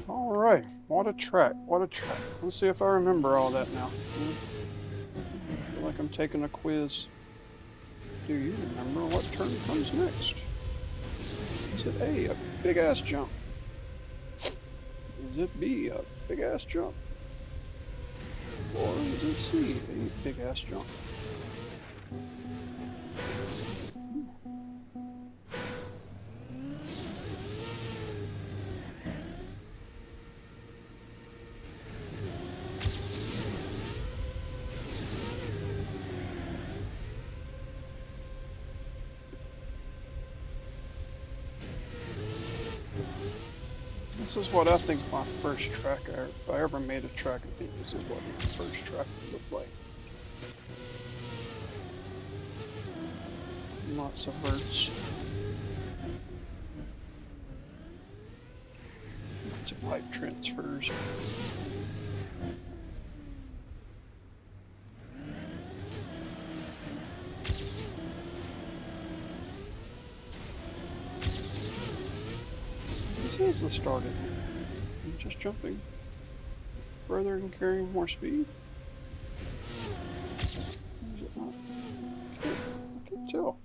Alright, what a track, what a track. Let's see if I remember all that now. I feel like I'm taking a quiz. Do you remember what turn comes next? Is it A, a big ass jump? Is it B, a big ass jump? Or is it C, a big ass jump? This is what I think my first track, if I ever made a track, I think this is what my first track would look like. Lots of verts. Lots of pipe transfers. This is the start of it. I'm just jumping further and carrying more speed. Is it not? I can't tell.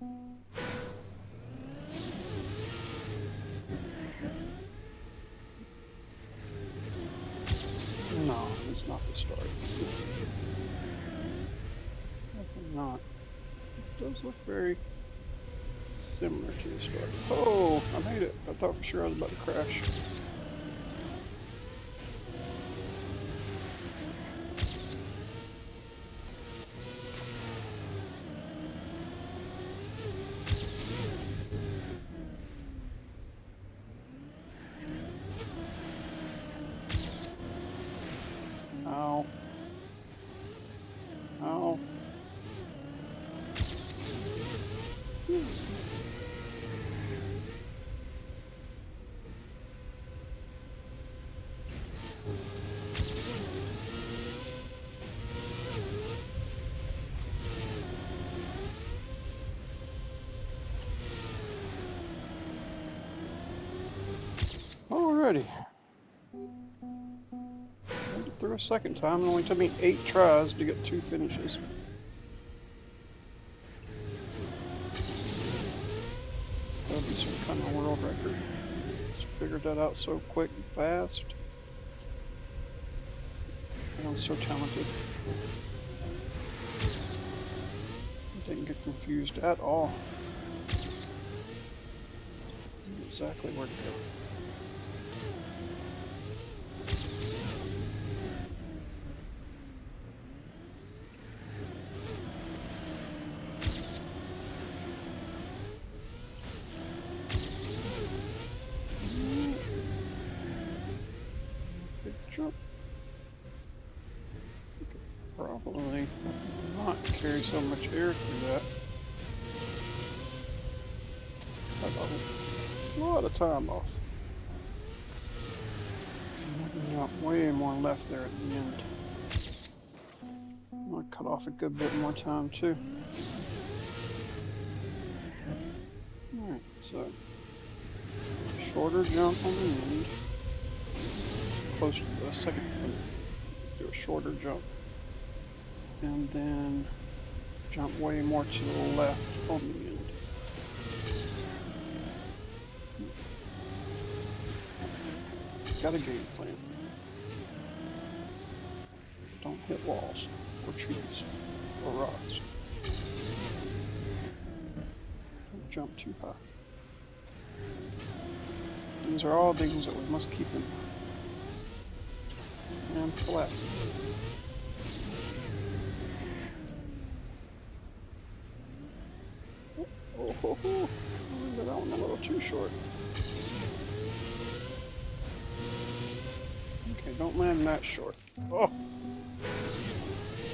No, it's not the start. Definitely not. It does look very similar to the start. Oh, I made it. I thought for sure I was about to crash. Ow. Ow. Alrighty. Made it through a second time. It only took me 8 tries to get 2 finishes. It's gotta be some kind of world record. Just figured that out so quick and fast. I'm so talented. I didn't get confused at all. I knew exactly where to go. Big jump. Probably not carry so much air through that. I got a lot of time off. I got way more left there at the end. I'm gonna cut off a good bit more time too. Alright, so shorter jump on the end. Close to the second one. Do a shorter jump. and then jump way more to the left on the end. Got a game plan. Don't hit walls or trees or rocks. Don't jump too high. These are all things that we must keep in mind. And flat. Oh, ho, ho. That one a little too short. Okay, don't land that short. Oh!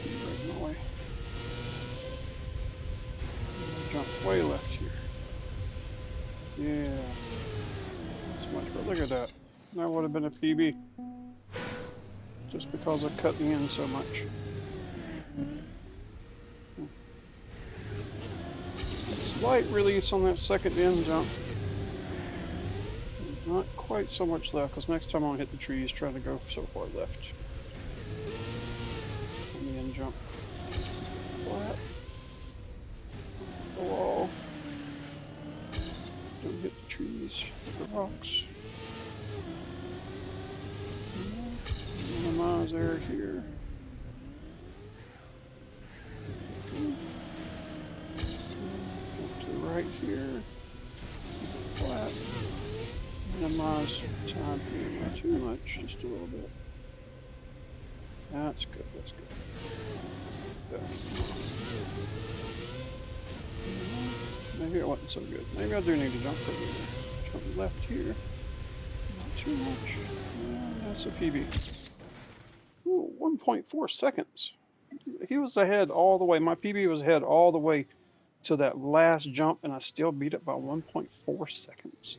Right in the way. Jump way left here. Yeah. That's much better. Look at that. That would have been a PB. Just because I cut the end so much. A slight release on that second end jump. Not quite so much left, because next time I'll hit the trees trying to go so far left. On the end jump. Flat. The wall. Don't hit the trees, the rocks. Minimize air here. Okay. Jump to the right here. Flat. Minimize time here, not too much, just a little bit. That's good, that's good. Maybe it wasn't so good. Maybe I do need to jump further. Jump left here. Not too much. Yeah, that's a PB. Ooh, 1.4 seconds. He was ahead all the way. My PB was ahead all the way to that last jump, and I still beat it by 1.4 seconds.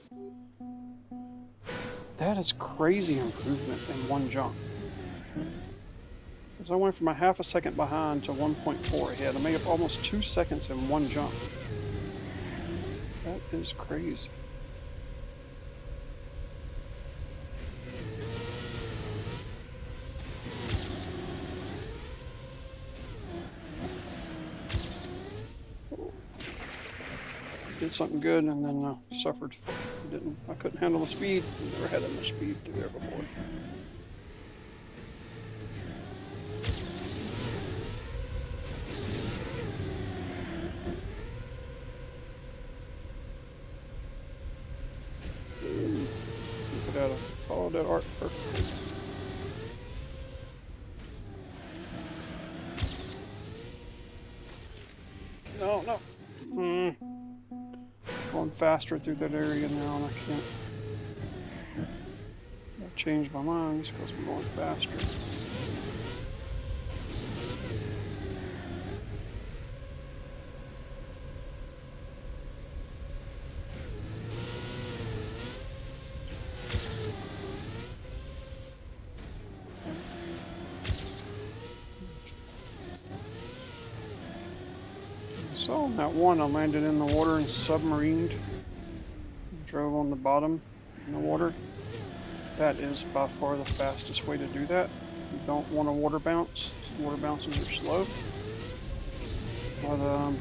That is crazy improvement in one jump. Because I went from a half a second behind to 1.4 ahead. I made up almost 2 seconds in one jump. That is crazy. Did something good and then suffered. I couldn't handle the speed. Never had that much speed through there before. Look at that. Followed that arc perfectly. No, no. Going faster through that area now, and I can't. I've changed my mind just because I'm going faster. So on that one, I landed in the water and submarined. Drove on the bottom in the water. That is by far the fastest way to do that. You don't want a water bounce. Water bounces are slow. But I'm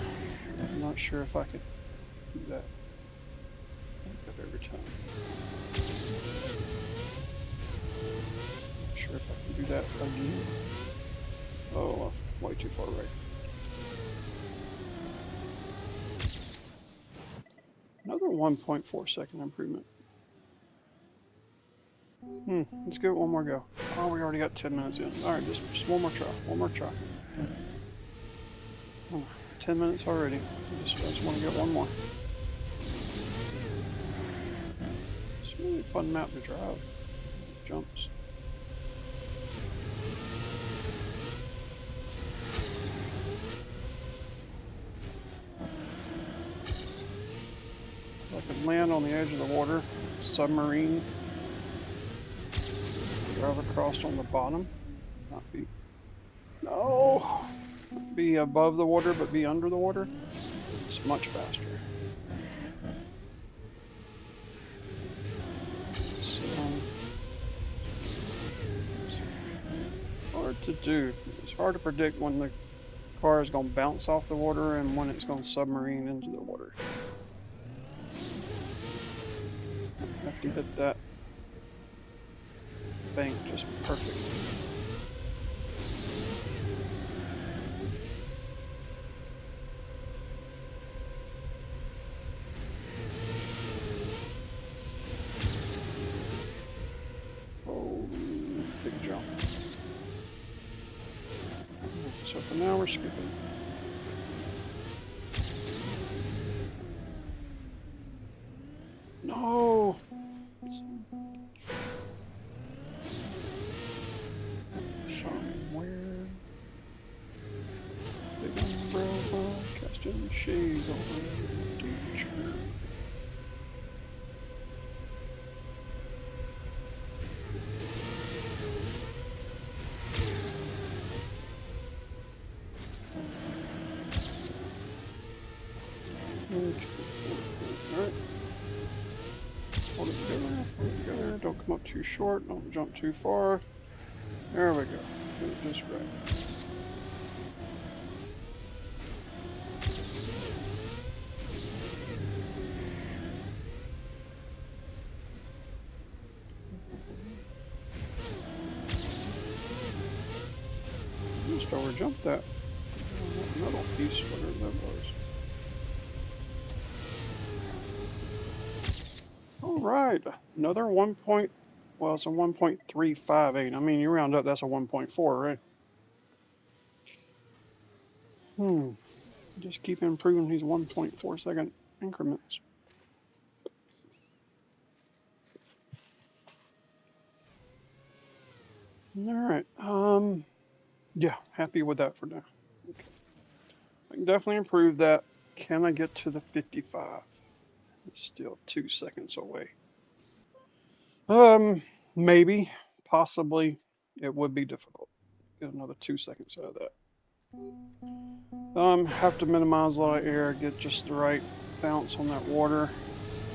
not sure if I could do that. Every time. Not sure if I can do that again. Oh, way too far right. Another 1.4 second improvement. Let's give it one more go. Oh, we already got 10 minutes in. Alright, just one more try. One more try. Oh, 10 minutes already. I just want to get one more. It's a really fun map to drive. Jumps. I could land on the edge of the water, submarine, drive across on the bottom, not be above the water, but be under the water. It's much faster. It's hard to do. It's hard to predict when the car is going to bounce off the water and when it's going to submarine into the water. After you hit that bank just perfect. Oh, big jump. So for now we're skipping. No! Somewhere. Big umbrella casting shade over danger. Okay. Alright. Hold it together, don't come up too short, don't jump too far. There we go. Do it just right. Just overjumped that. Metal piece, whatever that was. Alright, another 1 point, well, it's a 1.358. I mean, you round up, that's a 1.4, right? Just keep improving these 1.4 second increments. Alright, yeah, happy with that for now. Okay. I can definitely improve that. Can I get to the 55? It's still 2 seconds away. Maybe, possibly, it would be difficult. Get another 2 seconds out of that. Have to minimize a lot of air, get just the right bounce on that water.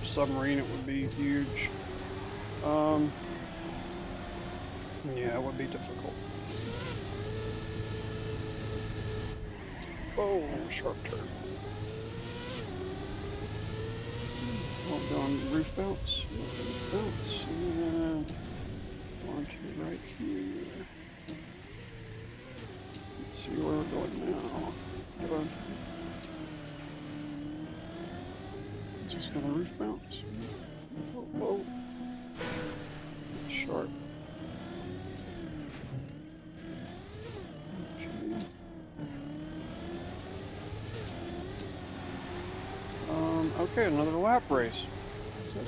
Submarine, it would be huge. Yeah, it would be difficult. Oh, sharp turn. Oh, doing roof bounce. Roof bounce. And on to right here. Let's see where we're going now. Just gonna roof bounce. Oh, whoa. Sharp. Okay. Okay, another lap race. Is that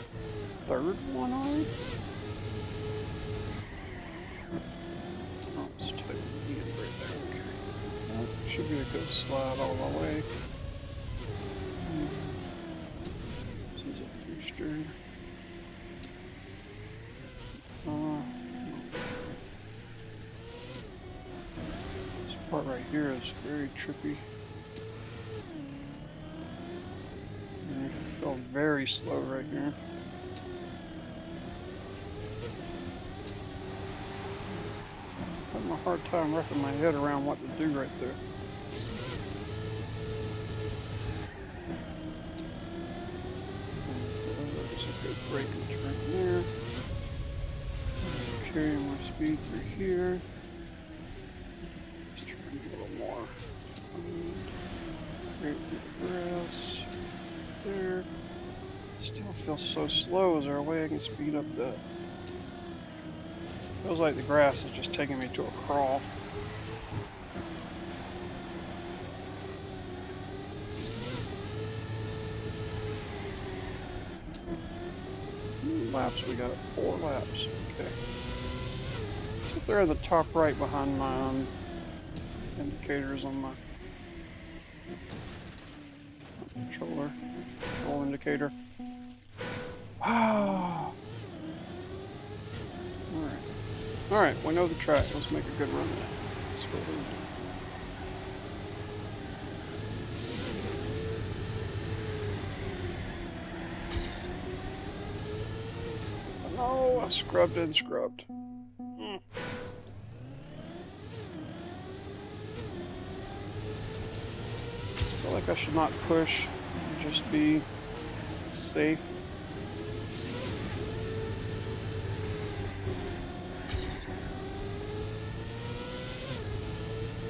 third one already? Oh, it's type E right there. Okay. Well, should be a good slide all the way. This is a booster. This part right here is very trippy. I feel very slow right here. I'm having a hard time wrapping my head around what to do right there. There's a good brake and turn there. Carry more speed through here. Let's try and get a little more. Great grass. There. Still feels so slow. Is there a way I can speed up that? Feels like the grass is just taking me to a crawl. Laps, we got 4 laps. Okay. It's up there at the top right behind my indicators on my controller. Roll indicator. Ah. Alright, we know the track. Let's make a good run at it. That's what we'll do. No, I scrubbed and scrubbed. feel like I should not push and just be safe.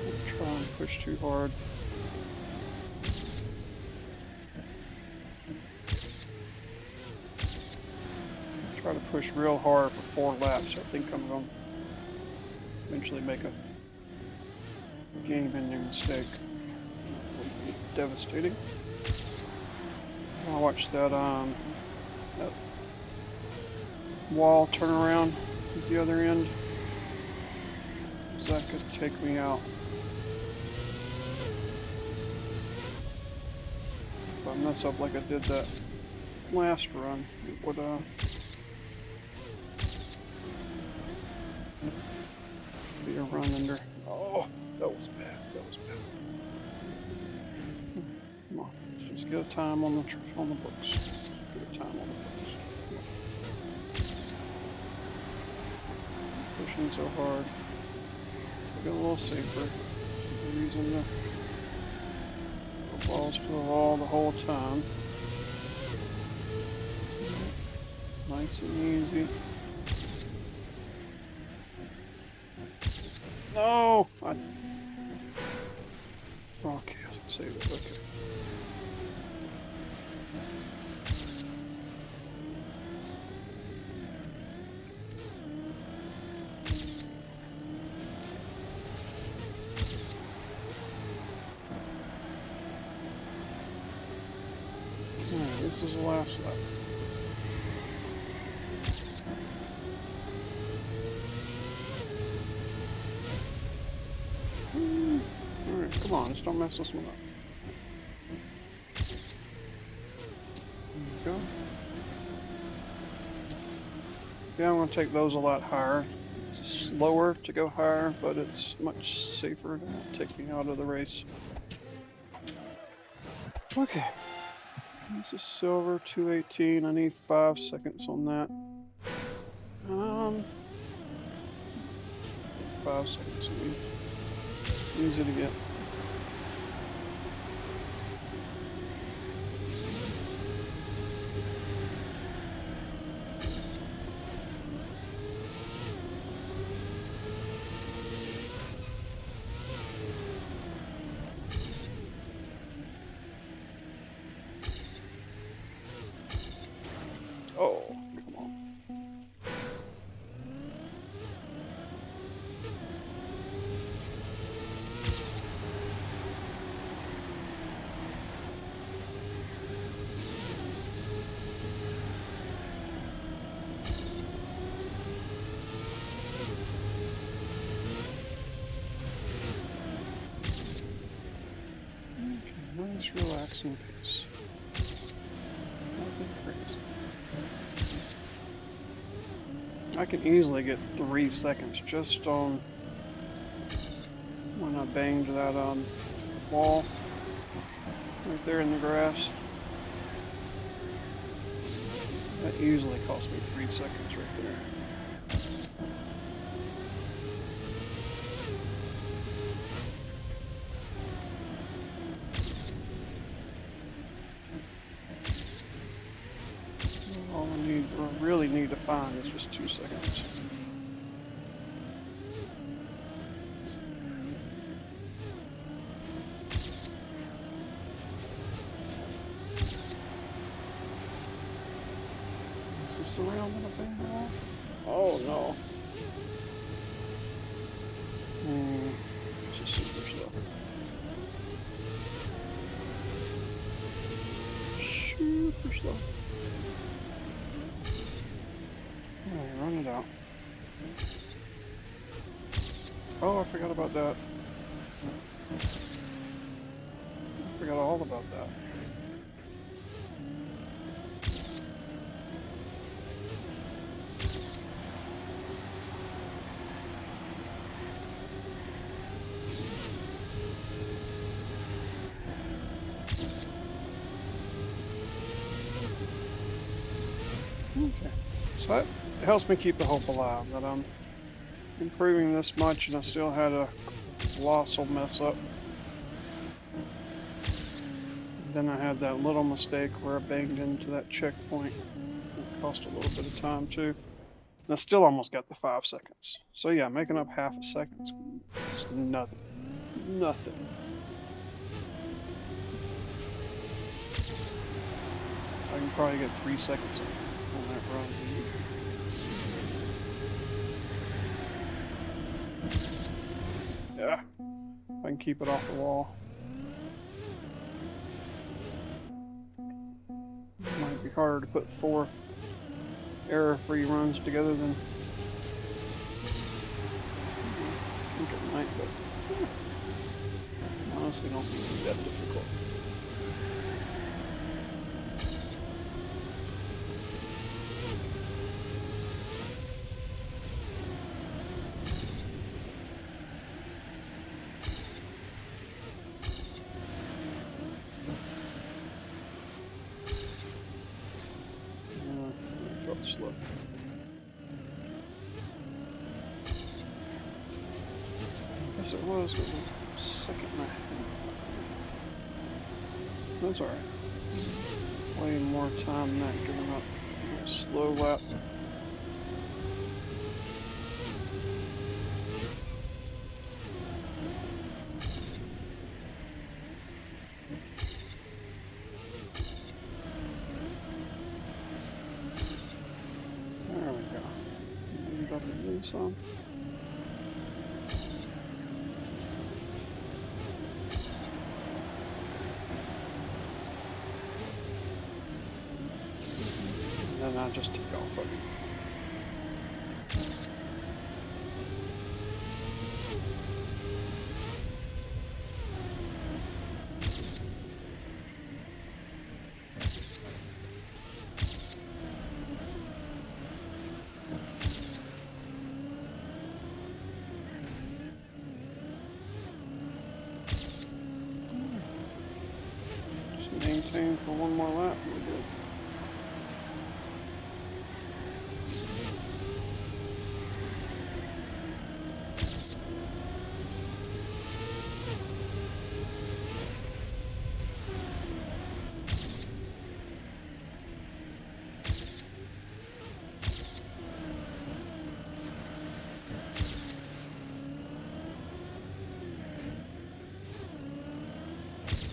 Don't try and push too hard. Try to push real hard for 4 laps. I think I'm going to eventually make a game-ending mistake. That would be devastating. I watched that that wall turn around at the other end, so that could take me out. If I mess up like I did that last run, it would be a run under. Oh, that was bad. That was bad. Come on, let's just get a time on the books. Just get a time on the books. Pushing so hard. Get a little safer. No reason to go balls to the wall the whole time. Nice and easy. No! Okay, I saved it. Okay. Alright, this is the last lap. Alright, come on, just don't mess this one up. There we go. Yeah, I'm going to take those a lot higher. It's slower to go higher, but it's much safer to not take me out of the race. Okay. This is silver, 218. I need 5 seconds on that. 5 seconds will be easy to get. Oh, come on. Okay, nice relaxing pace. Nothing crazy. I can easily get 3 seconds just on when I banged that wall right there in the grass. That usually cost me 3 seconds right there. All I really need to find is just 2 seconds. Is this the round that I banged off? Oh no. It's just super slow. Super slow. Alright, run it out. Oh, I forgot about that. I forgot all about that. Okay, so that helps me keep the hope alive that I'm improving this much and I still had a colossal mess up. Then I had that little mistake where I banged into that checkpoint. It cost a little bit of time too. And I still almost got the 5 seconds. So yeah, making up half a second is nothing. Nothing. I can probably get 3 seconds on that run easy. Yeah, I can keep it off the wall. Might be harder to put 4 error-free runs together than I think it might, but honestly don't think it'd be that difficult. I felt slow. I guess it was a second and a half. That's alright. Way more time than that giving up a slow lap. There we go. End up and then some. And then I just take off of it. Just maintain for one more lap. We're good.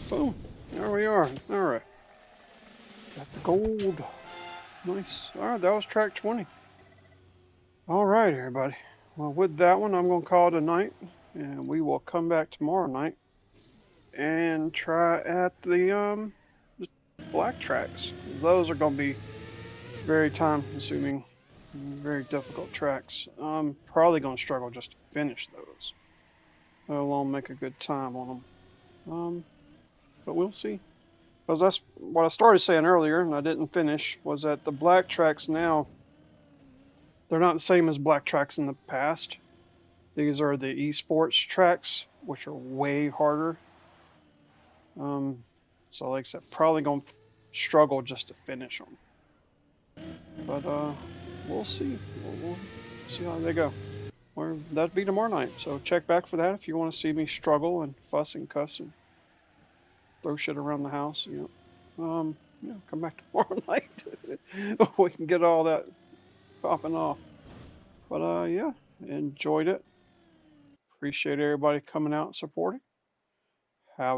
Boom. There we are. Alright. Got the gold. Nice. Alright, that was track 20. Alright, everybody. Well, with that one, I'm going to call it a night. And we will come back tomorrow night and try at the black tracks. Those are going to be very time consuming, very difficult tracks. I'm probably going to struggle just to finish those. Let alone make a good time on them. But we'll see. Because that's what I started saying earlier, and I didn't finish, was that the black tracks now, they're not the same as black tracks in the past. These are the esports tracks, which are way harder. So like I said, probably going to struggle just to finish them. But we'll see. We'll see how they go. Or that'd be tomorrow night. So check back for that if you want to see me struggle and fuss and cuss and throw shit around the house. Come back tomorrow night. We can get all that popping off. But yeah, enjoyed it. Appreciate everybody coming out and supporting.